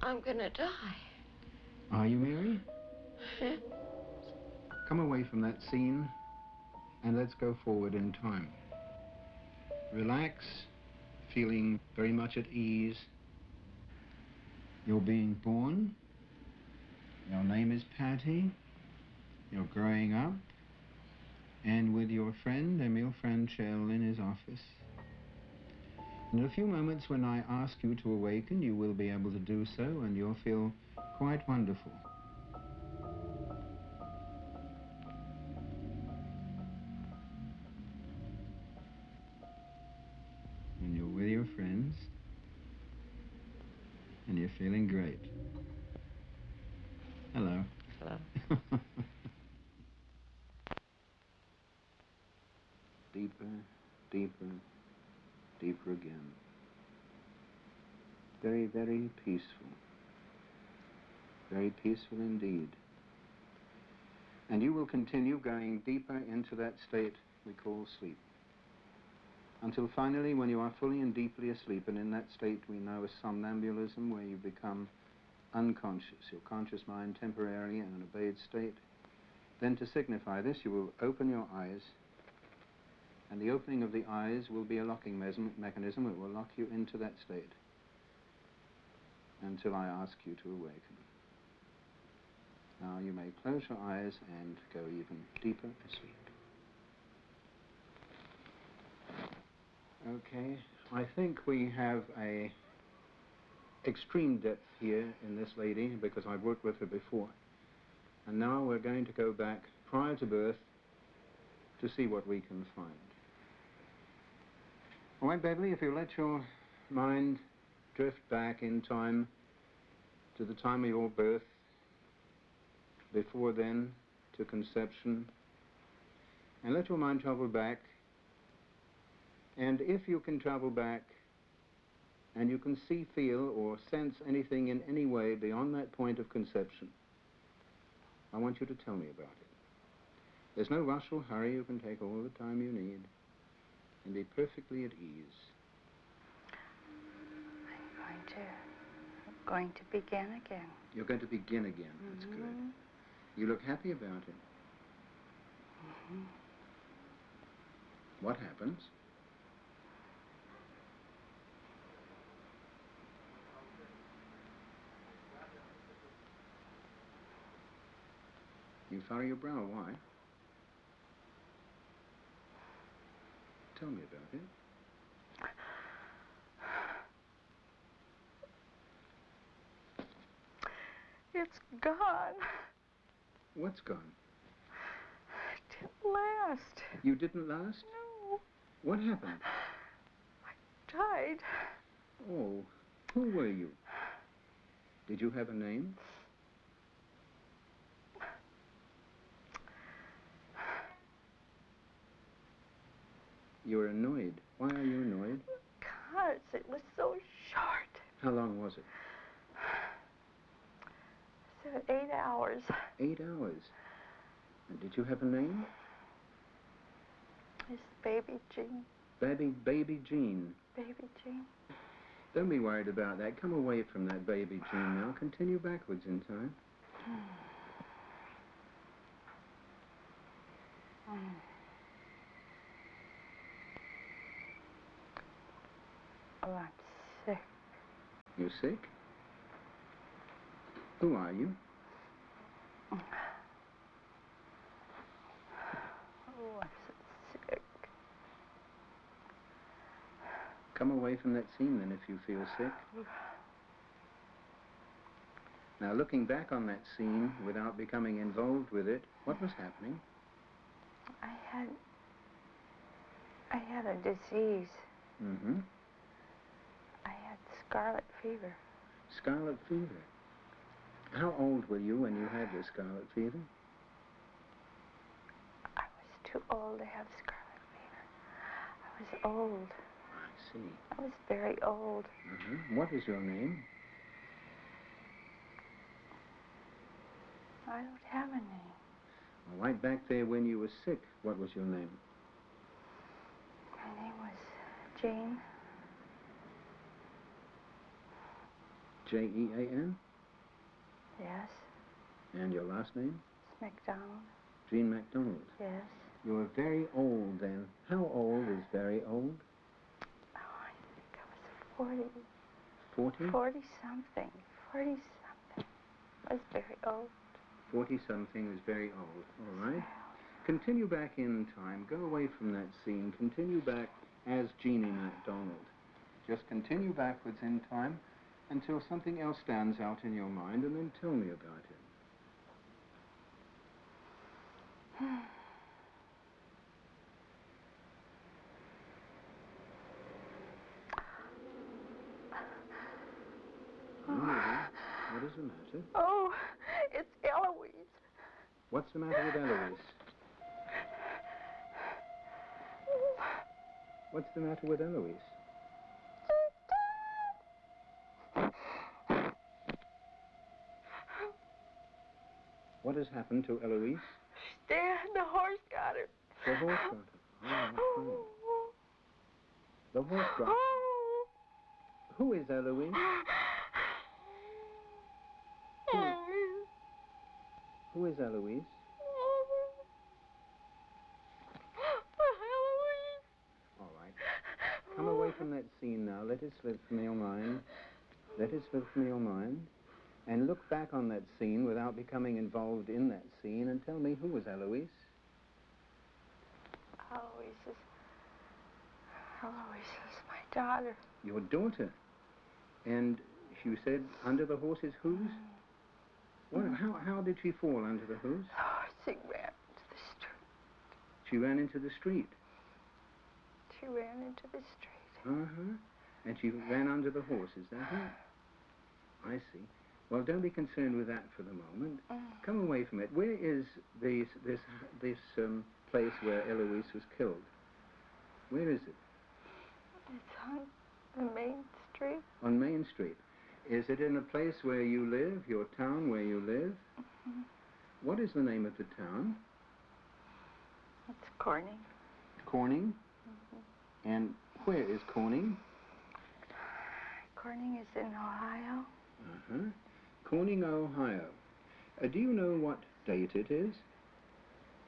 I'm gonna die. Are you, Mary? Come away from that scene and let's go forward in time. Relax, feeling very much at ease. You're being born. Your name is Patty. You're growing up. And with your friend, Emil Franchel, in his office. In a few moments, when I ask you to awaken, you will be able to do so, and you'll feel quite wonderful. And you're with your friends, and you're feeling great. Hello. Hello. Deeper, deeper, deeper again. Very, very peaceful. Very peaceful indeed. And you will continue going deeper into that state we call sleep. Until finally, when you are fully and deeply asleep, and in that state we know as somnambulism, where you become unconscious, your conscious mind temporarily in an obeyed state, then to signify this, you will open your eyes, and the opening of the eyes will be a locking mechanism. It will lock you into that state until I ask you to awaken. Now you may close your eyes and go even deeper asleep. Okay, I think we have a extreme depth here in this lady because I've worked with her before. And now we're going to go back prior to birth to see what we can find. All right, Beverly, if you let your mind drift back in time to the time of your birth, before then to conception, and let your mind travel back. And if you can travel back and you can see, feel, or sense anything in any way beyond that point of conception, I want you to tell me about it. There's no rush or hurry. You can take all the time you need and be perfectly at ease. I'm going to begin again. You're going to begin again. That's good. You look happy about it. What happens? You furrow your brow. Why? Tell me about it. It's gone. What's gone? It didn't last. You didn't last? No. What happened? I died. Oh, who were you? Did you have a name? You were annoyed. Why are you annoyed? Because it was so short. How long was it? 8 hours. 8 hours. And did you have a name? It's Baby Jean. Baby Jean. Baby Jean. Don't be worried about that. Come away from that Baby Jean now. Continue backwards in time. Oh, I'm sick. You're sick? Who are you? Oh, I'm so sick. Come away from that scene then if you feel sick. Now, looking back on that scene without becoming involved with it, what was happening? I had a disease. Mm-hmm. I scarlet fever. Scarlet fever. How old were you when you had the scarlet fever? I was too old to have scarlet fever. I was old. I see. I was very old. What is your name? I don't have a name. Well, right back there when you were sick, what was your name? My name was Jane. Jean? Yes. And your last name? It's MacDonald. Jean MacDonald. Yes. You were very old then. How old is very old? Oh, I think I was 40. 40? 40-something. 40-something. I was very old. 40-something is very old. All right. Continue back in time. Go away from that scene. Continue back as Jeannie MacDonald. Just continue backwards in time until something else stands out in your mind, and then tell me about it. What is the matter? Oh, it's Eloise. What's the matter with Eloise? What's the matter with Eloise? What has happened to Eloise? She's dead. The horse got her. The horse got her. Oh, the horse got her. Who is Eloise? Who is Eloise? All right. Come away from that scene now. Let it slip from your mind. Let it slip from your mind. And look back on that scene without becoming involved in that scene and tell me, who was Eloise? Eloise is my daughter. Your daughter. And you said under the horse's hooves? Well, how did she fall under the hooves? Oh, she ran into the street. She ran into the street? She ran into the street. Uh-huh. And she ran under the horse, is that it? I see. Well, don't be concerned with that for the moment. Come away from it. Where is this place where Eloise was killed? Where is it? It's on the main street. On Main Street. Is it in a place where you live, your town where you live? What is the name of the town? It's Corning. Corning? And where is Corning? Corning is in Ohio. Uh-huh. Corning, Ohio. Do you know what date it is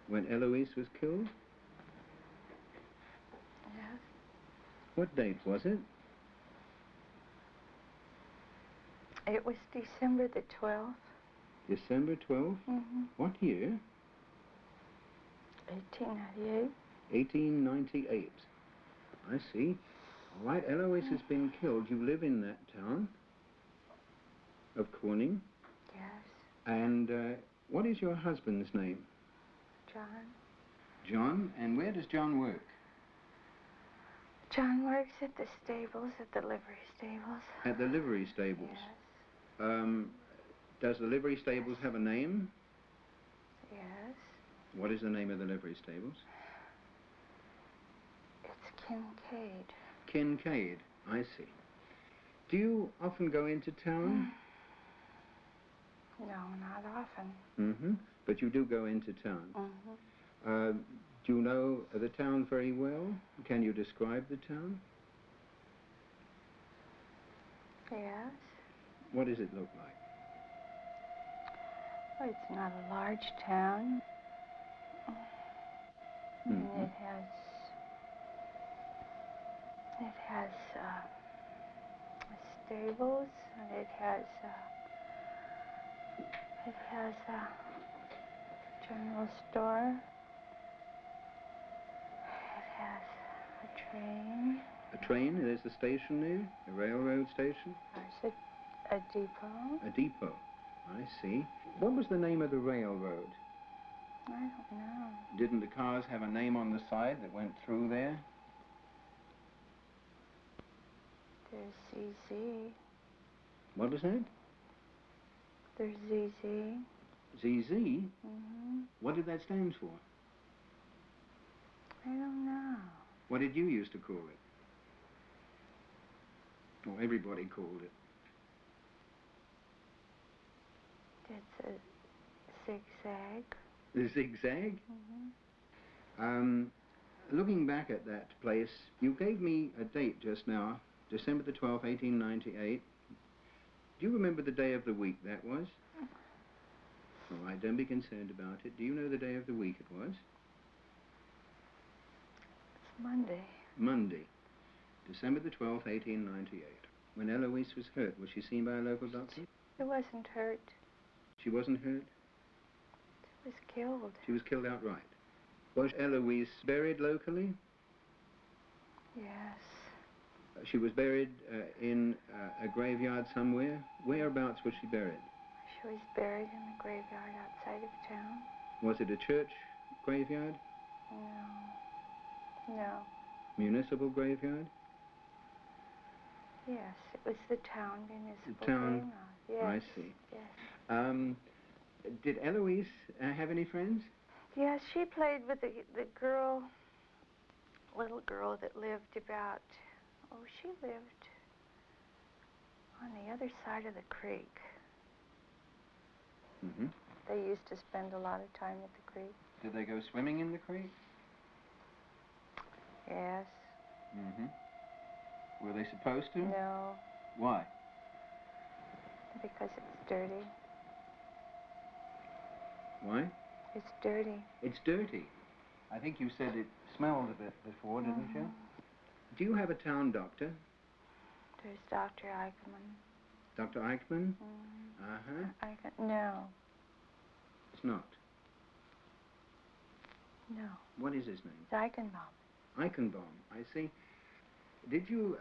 when Eloise was killed? Yes. What date was it? It was December the 12th. December 12th? What year? 1898. 1898. I see. All right, Eloise has been killed. You live in that town of Corning. Yes. And what is your husband's name? John. John? And where does John work? John works at the stables, at the livery stables. At the livery stables? Yes. Does the livery stables have a name? Yes. What is the name of the livery stables? It's Kincaid. Kincaid, I see. Do you often go into town? No, not often. Mm-hmm. But you do go into town? Mm-hmm. Do you know the town very well? Can you describe the town? Yes. What does it look like? Well, it's not a large town. And it has stables, and it has a general store. It has a train. A train? There's a station there? A railroad station? There's a depot. A depot. I see. What was the name of the railroad? I don't know. Didn't the cars have a name on the side that went through there? Did There's ZZ. What was that? There's ZZ. ZZ? Mm-hmm. What did that stand for? I don't know. What did you used to call it? Or everybody called it? It's a zigzag. The zigzag? Mm-hmm. Looking back at that place, you gave me a date just now, December the 12th, 1898. Do you remember the day of the week that was? All right, don't be concerned about it. Do you know the day of the week it was? It's Monday. Monday, December the 12th, 1898. When Eloise was hurt, was she seen by a local doctor? She wasn't hurt. She wasn't hurt? She was killed. She was killed outright. Was Eloise buried locally? Yes. She was buried in a graveyard somewhere. Whereabouts was she buried? She was buried in the graveyard outside of town. Was it a church graveyard? No. No. Municipal graveyard? Yes, it was the town municipal The town? graveyard. Yes. I see. Yes. Did Eloise have any friends? Yes, she played with the girl, little girl that lived about, she lived on the other side of the creek. Mm-hmm. They used to spend a lot of time at the creek. Did they go swimming in the creek? Yes. Mm-hmm. Were they supposed to? No, Why? because it's dirty. Why? It's dirty. It's dirty. I think you said it smelled a bit before, didn't you? Do you have a town doctor? There's Dr. Eichmann. Dr. Eichmann? Uh-huh. No. It's not. No. What is his name? It's Eichenbaum. Eichenbaum, I see. Did you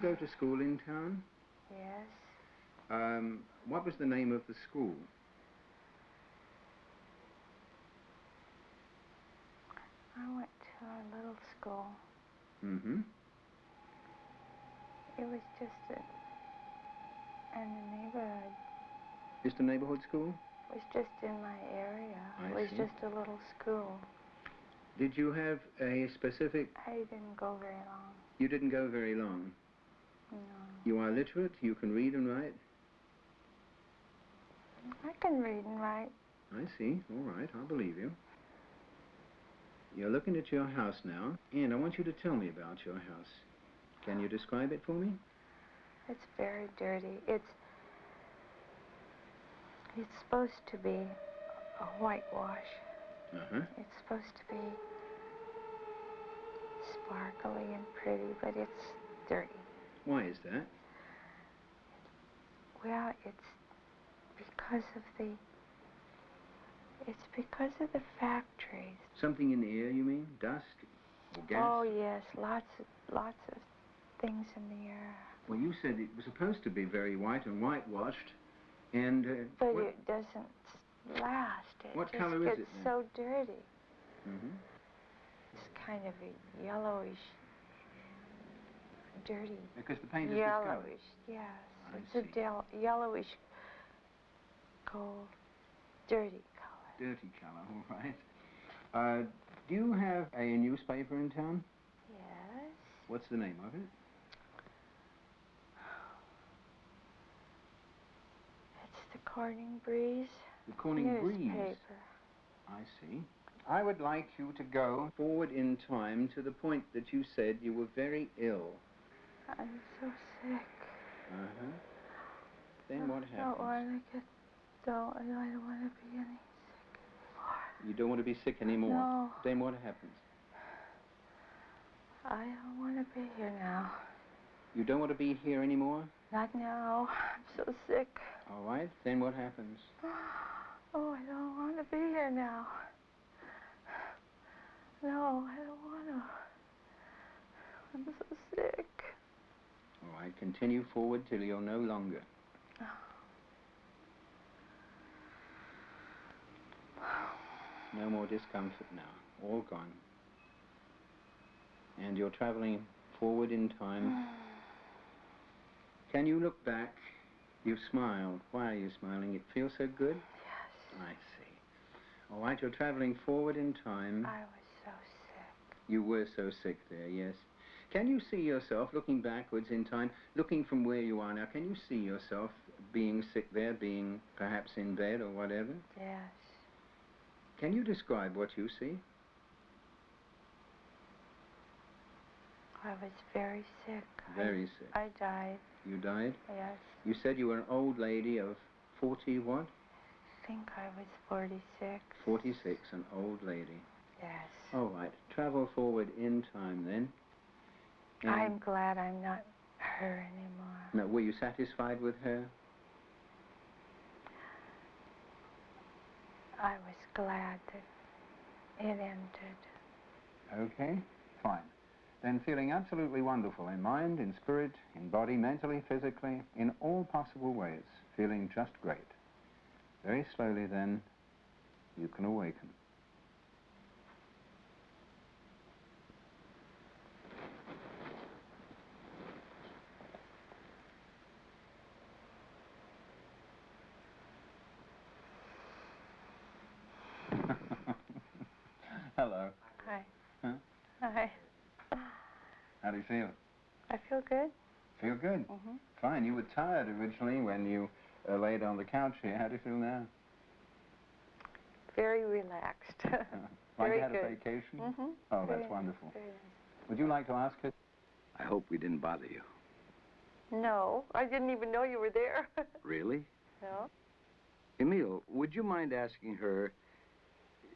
go to school in town? Yes. What was the name of the school? I went to a little school. Mm-hmm. It was just in the neighborhood. Just a neighborhood school? It was just in my area. I It was see. just a little school. Did you have a specific... I didn't go very long. You didn't go very long? No. You are literate? You can read and write? I can read and write. I see. All right, I'll believe you. You're looking at your house now, and I want you to tell me about your house. Can you describe it for me? It's very dirty. It's supposed to be a whitewash. Uh-huh. It's supposed to be sparkly and pretty, but it's dirty. Why is that? Well, it's because of the factories. Something in the air, you mean? Dust? Or gas? Oh yes, lots of things in the air. Well, you said it was supposed to be very white and whitewashed, and... But it doesn't last. What just color is gets it then? so dirty. Mm-hmm. It's kind of a yellowish, dirty. Because the paint is yellowish. discolored. Yes, I it's see. a yellowish, cold, dirty color. Dirty color, all right. Do you have a newspaper in town? Yes. What's the name of it? It's the Corning Breeze. The Corning Breeze. Newspaper. I see. I would like you to go forward in time to the point that you said you were very ill. I'm so sick. Uh-huh. Then what I happens? don't want to be any sick anymore. You don't want to be sick anymore? No. Then what happens? I don't want to be here now. You don't want to be here anymore? Not now. I'm so sick. All right. Then what happens? Oh, I don't want to be here now. No, I don't want to. I'm so sick. All right. Continue forward till you're no longer. No more discomfort now. All gone. And you're traveling forward in time Can you look back? You smiled. Why are you smiling? It feels so good? Yes. I see. All right, you're traveling forward in time. I was so sick. You were so sick there, yes. Can you see yourself looking backwards in time, looking from where you are now? Can you see yourself being sick there, being perhaps in bed or whatever? Yes. Can you describe what you see? I was very sick. Very sick. I died. You died? Yes. You said you were an old lady of 40 what? I think I was 46. 46, an old lady. Yes. All right. Travel forward in time then. And I'm glad I'm not her anymore. now, were you satisfied with her? I was glad that it ended. Okay, fine. Then feeling absolutely wonderful in mind, in spirit, in body, mentally, physically, in all possible ways, feeling just great. Very slowly then, you can awaken. Hello. Hi. Huh? Hi. How do you feel? I feel good. Feel good? Mm-hmm. Fine. You were tired originally when you laid on the couch here. How do you feel now? Very relaxed. Like Very you had good. a vacation? Mm-hmm. Oh, Very that's wonderful. Very nice. Would you like to ask her? I hope we didn't bother you. No, I didn't even know you were there. Really? No. Emile, would you mind asking her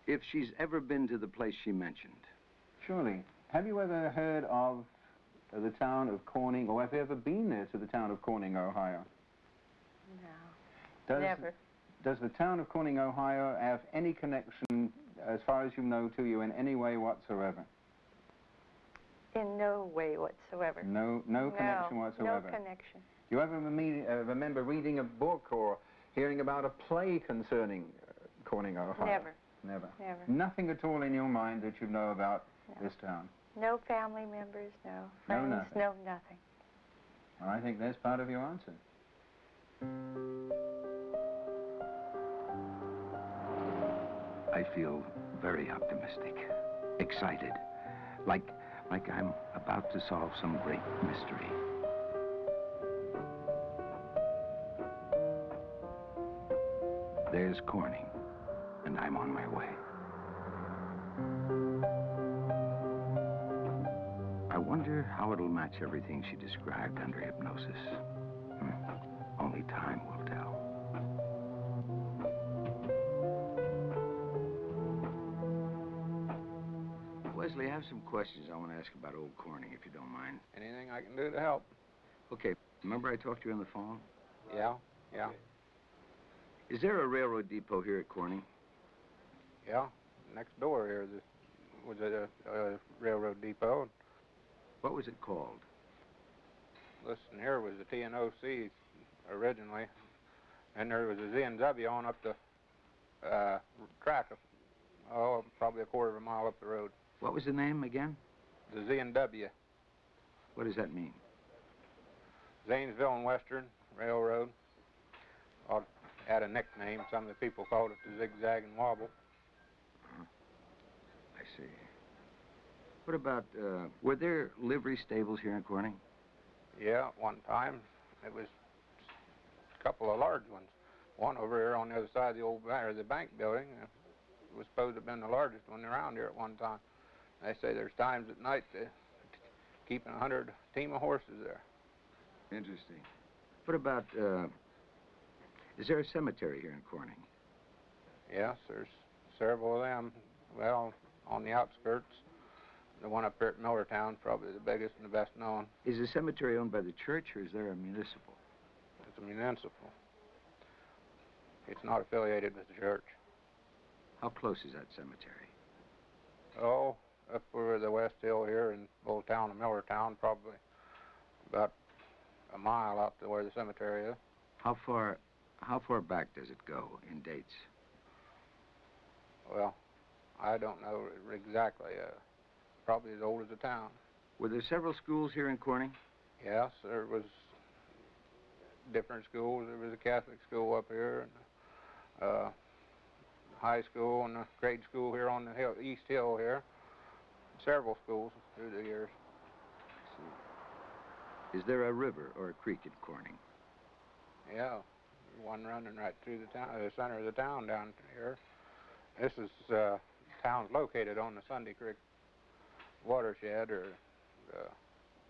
if she's ever been to the place she mentioned? Surely. Have you ever heard of the town of Corning, or have you ever been there to the town of Corning, Ohio? No. Never. Does the town of Corning, Ohio have any connection, as far as you know, to you in any way whatsoever? In no way whatsoever. No connection whatsoever? No connection. You ever remember reading a book or hearing about a play concerning Corning, Ohio? Never. Never? Never. Nothing at all in your mind that you know about this town? No family members, no friends, nothing. no nothing. Well, I think that's part of your answer. I feel very optimistic, excited, like I'm about to solve some great mystery. There's Corning, and I'm on my way. I wonder how it'll match everything she described under hypnosis. Only time will tell. Wesley, I have some questions I want to ask about old Corning, if you don't mind. Anything I can do to help? Okay, remember I talked to you on the phone? Yeah. Is there a railroad depot here at Corning? Yeah. Next door here was a railroad depot. What was it called? Listen, here was the TNOC originally, and there was a Z&W on up the track, probably a quarter of a mile up the road. What was the name again? The Z&W. What does that mean? Zanesville and Western Railroad. Had a nickname. Some of the people called it the Zigzag and Wobble. I see. What about, were there livery stables here in Corning? Yeah, one time. It was a couple of large ones. One over here on the other side of the old the bank building. It was supposed to have been the largest one around here at one time. They say there's times at night to keeping 100 team of horses there. Interesting. What about, is there a cemetery here in Corning? Yes, there's several of them. Well, on the outskirts. The one up here at Millertown, probably the biggest and the best known. Is the cemetery owned by the church, or is there a municipal? It's a municipal. It's not affiliated with the church. How close is that cemetery? Oh, up over the West Hill here in the old town of Millertown, probably about a mile out to where the cemetery is. How far back does it go in dates? Well, I don't know exactly. Probably as old as the town. Were there several schools here in Corning? Yes, there was different schools. There was a Catholic school up here, and high school and a grade school here on the hill, East Hill here. Several schools through the years. Is there a river or a creek at Corning? Yeah, one running right through the town, the center of the town down here. This is town's located on the Sunday Creek watershed, or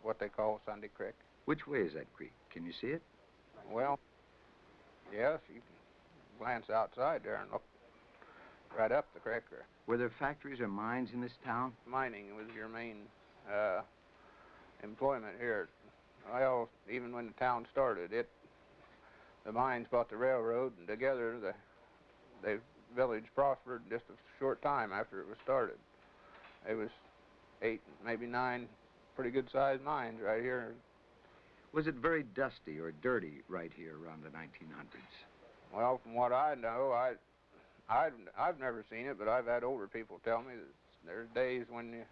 what they call Sunday Creek. Which way is that creek? Can you see it? Well, yes, you can glance outside there and look right up the creek. Were there factories or mines in this town? Mining was your main employment here. Well, even when the town started, the mines bought the railroad, and together the village prospered just a short time after it was started. It was 8, maybe 9 pretty good-sized mines right here. Was it very dusty or dirty right here around the 1900s? Well, from what I know, I've never seen it, but I've had older people tell me that there's days when the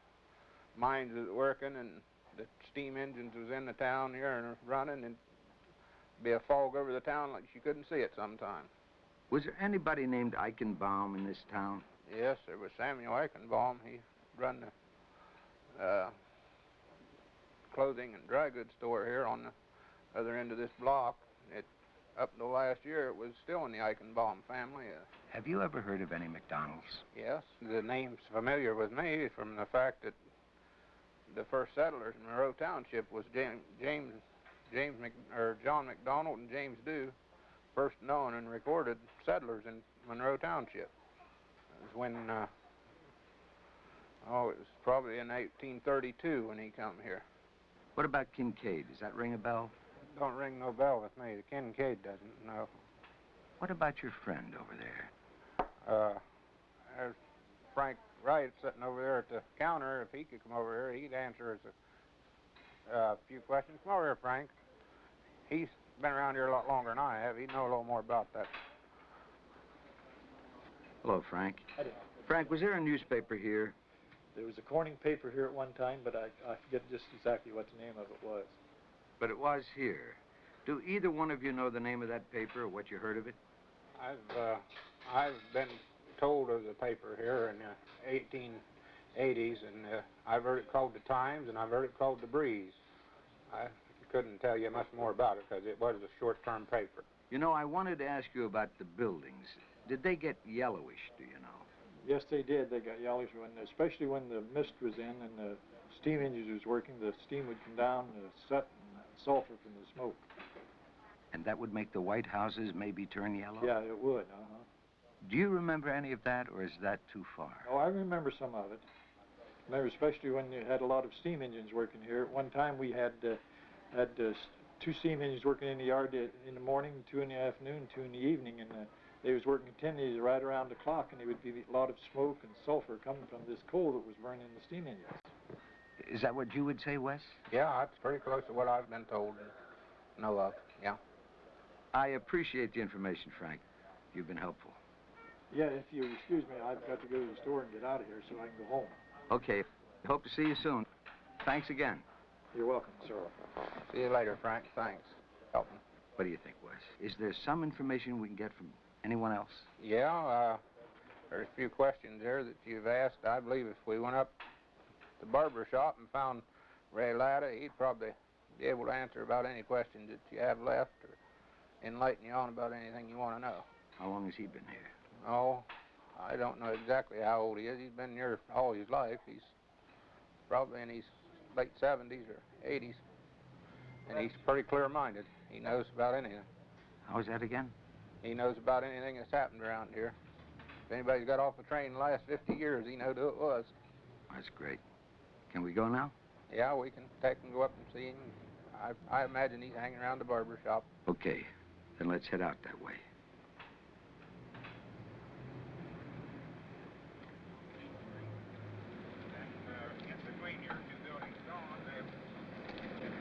mines was working and the steam engines was in the town here and running, and be a fog over the town like you couldn't see it sometime. Was there anybody named Eichenbaum in this town? Yes, there was Samuel Eichenbaum. He run the clothing and dry goods store here on the other end of this block. Up until last year, it was still in the Eichenbaum family. Have you ever heard of any McDonald's? Yes, the name's familiar with me from the fact that the first settlers in Monroe Township was John McDonald and James Dew, first known and recorded settlers in Monroe Township. It was when, it was probably in 1832 when he come here. What about Kincaid? Does that ring a bell? Don't ring no bell with me. The Kincaid doesn't, no. What about your friend over there? There's Frank Wright sitting over there at the counter. If he could come over here, he'd answer us a few questions. Come over here, Frank. He's been around here a lot longer than I have. He'd know a little more about that. Hello, Frank. Frank, was there a newspaper here? There was a Corning paper here at one time, but I forget just exactly what the name of it was. But it was here. Do either one of you know the name of that paper or what you heard of it? I've been told of the paper here in the 1880s, and I've heard it called the Times, and I've heard it called the Breeze. I couldn't tell you much more about it because it was a short-term paper. You know, I wanted to ask you about the buildings. Did they get yellowish, do you know? Yes, they did. They got yellowish, especially when the mist was in and the steam engines was working. The steam would come down, the soot and sulfur from the smoke. And that would make the white houses maybe turn yellow? Yeah, it would, Do you remember any of that, or is that too far? Oh, I remember some of it. I remember especially when you had a lot of steam engines working here. At one time we had 2 steam engines working in the yard in the morning, 2 in the afternoon, 2 in the evening, and they was working continuously right around the clock, and there would be a lot of smoke and sulfur coming from this coal that was burning the steam engines. Is that what you would say, Wes? Yeah, that's pretty close to what I've been told and know of, yeah. I appreciate the information, Frank. You've been helpful. Yeah, if you excuse me, I've got to go to the store and get out of here so I can go home. Okay. Hope to see you soon. Thanks again. You're welcome, sir. See you later, Frank. Thanks. Help me. What do you think, Wes? Is there some information we can get from anyone else? Yeah, there's a few questions there that you've asked. I believe if we went up to the barber shop and found Ray Latta, he'd probably be able to answer about any questions that you have left or enlighten you on about anything you want to know. How long has he been here? Oh, I don't know exactly how old he is. He's been here all his life. He's probably in his late 70s or 80s. And he's pretty clear-minded. He knows about anything. How's that again? He knows about anything that's happened around here. If anybody's got off the train in the last 50 years, he knows who it was. That's great. Can we go now? Yeah, we can take and go up and see him. I imagine he's hanging around the barber shop. Okay, then let's head out that way.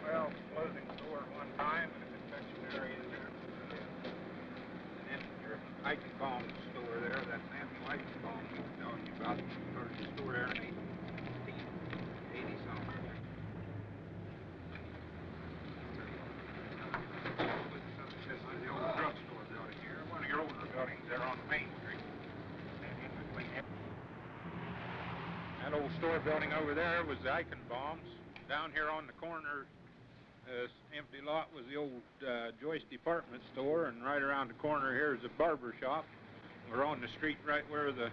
Well, clothing store at one time and a confectionery there. And then your Eichenbaum store there, that Samuel Eichenbaum we were telling you about, started the store there in 1880-something. store building over there was the Eichenbaums. Down here on the corner, this empty lot was the old Joyce department store, and right around the corner here is a barber shop. We're on the street right where the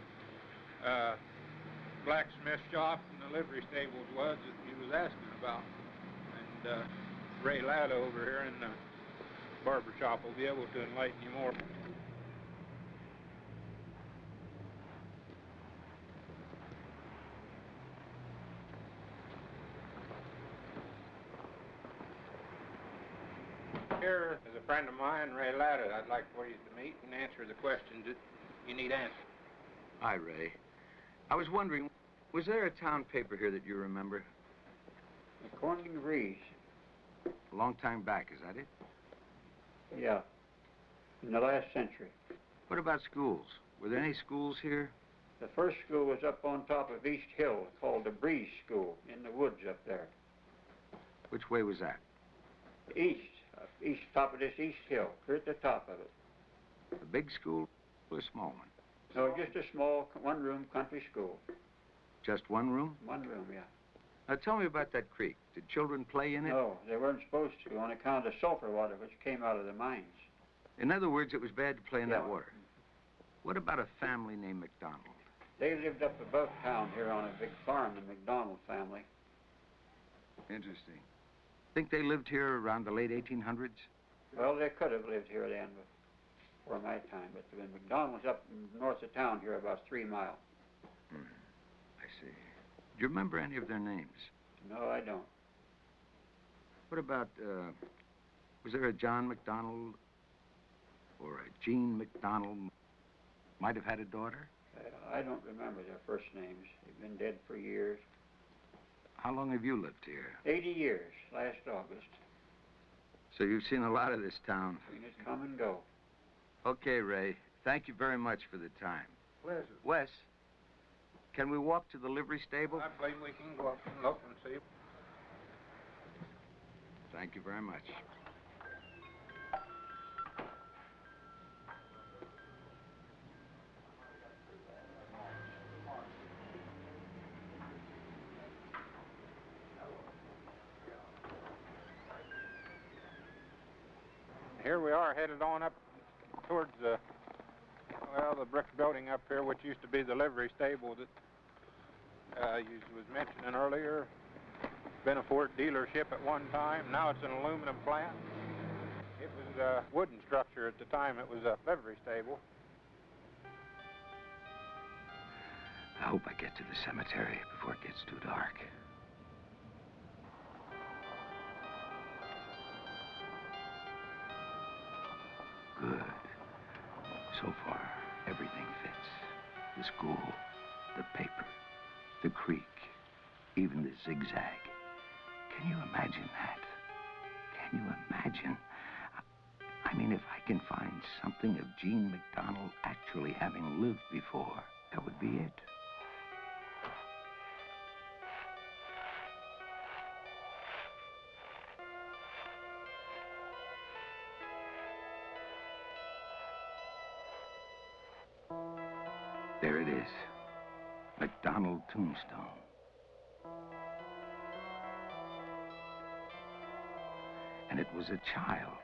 blacksmith shop and the livery stables was that he was asking about. And Ray Latta over here in the barber shop will be able to enlighten you more. Here is a friend of mine, Ray Latta. I'd like for you to meet and answer the questions that you need answered. Hi, Ray. I was wondering, was there a town paper here that you remember? The Corning Breeze. A long time back, is that it? Yeah. In the last century. What about schools? Were there any schools here? The first school was up on top of East Hill, called the Breeze School, in the woods up there. Which way was that? East. East, top of this East Hill. We're at the top of it. A big school or a small one? No, just a small one-room country school. Just one room? One room, yeah. Now tell me about that creek. Did children play in it? No, they weren't supposed to on account of the sulfur water which came out of the mines. In other words, it was bad to play in that water. What about a family named McDonald? They lived up above town here on a big farm, the McDonald family. Interesting. Think they lived here around the late 1800s? Well, they could have lived here then before my time, but the McDonald's up north of town here about 3 miles. I see. Do you remember any of their names? No, I don't. What about, was there a John McDonald or a Jean McDonald? Might have had a daughter? I don't remember their first names. They've been dead for years. How long have you lived here? 80 years, last August. So you've seen a lot of this town. Seen it come and go. Okay, Ray. Thank you very much for the time. Pleasure. Wes, can we walk to the livery stable? I believe we can go up and look and see. Thank you very much. Here we are headed on up towards the brick building up here, which used to be the livery stable that you was mentioning earlier. Been a Ford dealership at one time. Now it's an aluminum plant. It was a wooden structure at the time. It was a livery stable. I hope I get to the cemetery before it gets too dark. Good. So far, everything fits. The school, the paper, the creek, even the zigzag. Can you imagine that? Can you imagine? I mean, if I can find something of Jean McDonald actually having lived before, that would be it. There it is. McDonald tombstone. And it was a child.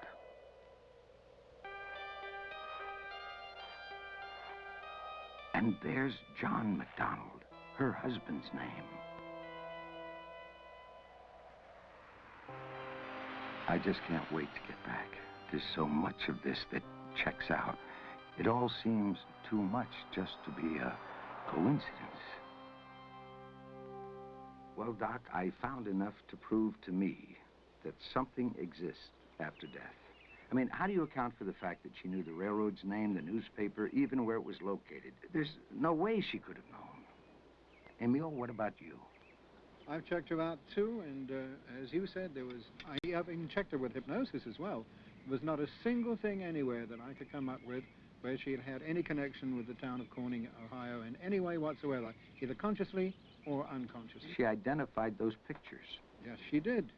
And there's John McDonald, her husband's name. I just can't wait to get back. There's so much of this that checks out. It all seems too much just to be a coincidence. Well, Doc, I found enough to prove to me that something exists after death. I mean, how do you account for the fact that she knew the railroad's name, the newspaper, even where it was located? There's no way she could have known. Emil, what about you? I've checked her out, too, and as you said, I even checked her with hypnosis as well. There was not a single thing anywhere that I could come up with where she had had any connection with the town of Corning, Ohio, in any way whatsoever, either consciously or unconsciously. She identified those pictures. Yes, she did.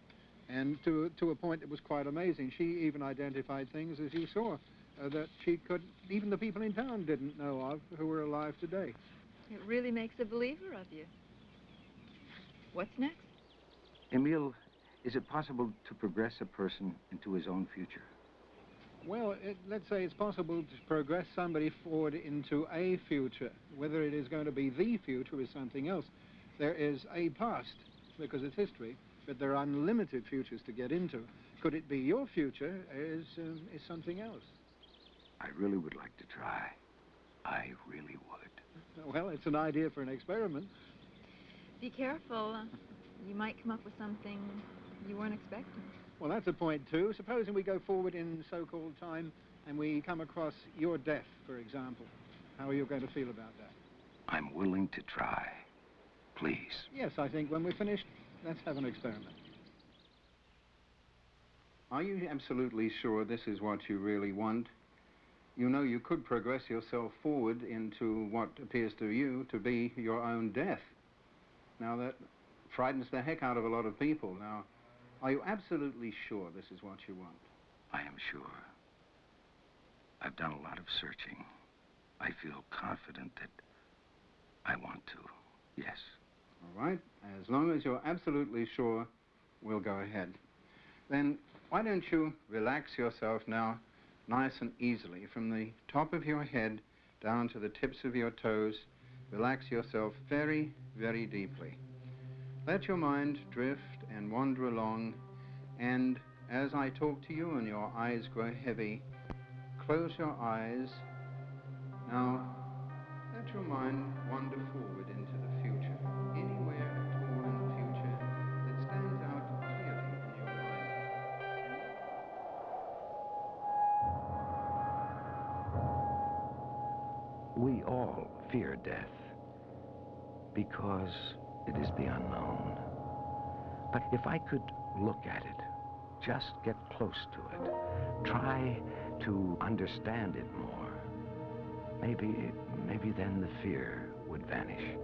And to a point that was quite amazing. She even identified things, as you saw, that she could, even the people in town didn't know of, who were alive today. It really makes a believer of you. What's next? Emile, is it possible to progress a person into his own future? Well, let's say it's possible to progress somebody forward into a future. Whether it is going to be the future is something else. There is a past, because it's history, but there are unlimited futures to get into. Could it be your future is something else. I really would like to try. I really would. Well, it's an idea for an experiment. Be careful. You might come up with something you weren't expecting. Well, that's a point, too. Supposing we go forward in so-called time and we come across your death, for example. How are you going to feel about that? I'm willing to try. Please. Yes, I think when we're finished, let's have an experiment. Are you absolutely sure this is what you really want? You know you could progress yourself forward into what appears to you to be your own death. Now that frightens the heck out of a lot of people. Now, are you absolutely sure this is what you want? I am sure. I've done a lot of searching. I feel confident that I want to. Yes. All right. As long as you're absolutely sure, we'll go ahead. Then why don't you relax yourself now nice and easily from the top of your head down to the tips of your toes. Relax yourself very, very deeply. Let your mind drift and wander along, and as I talk to you and your eyes grow heavy, close your eyes. Now, let your mind wander forward into the future, anywhere at all in the future that stands out clearly in your mind. We all fear death because it is the unknown. But if I could look at it, just get close to it, try to understand it more, maybe then the fear would vanish.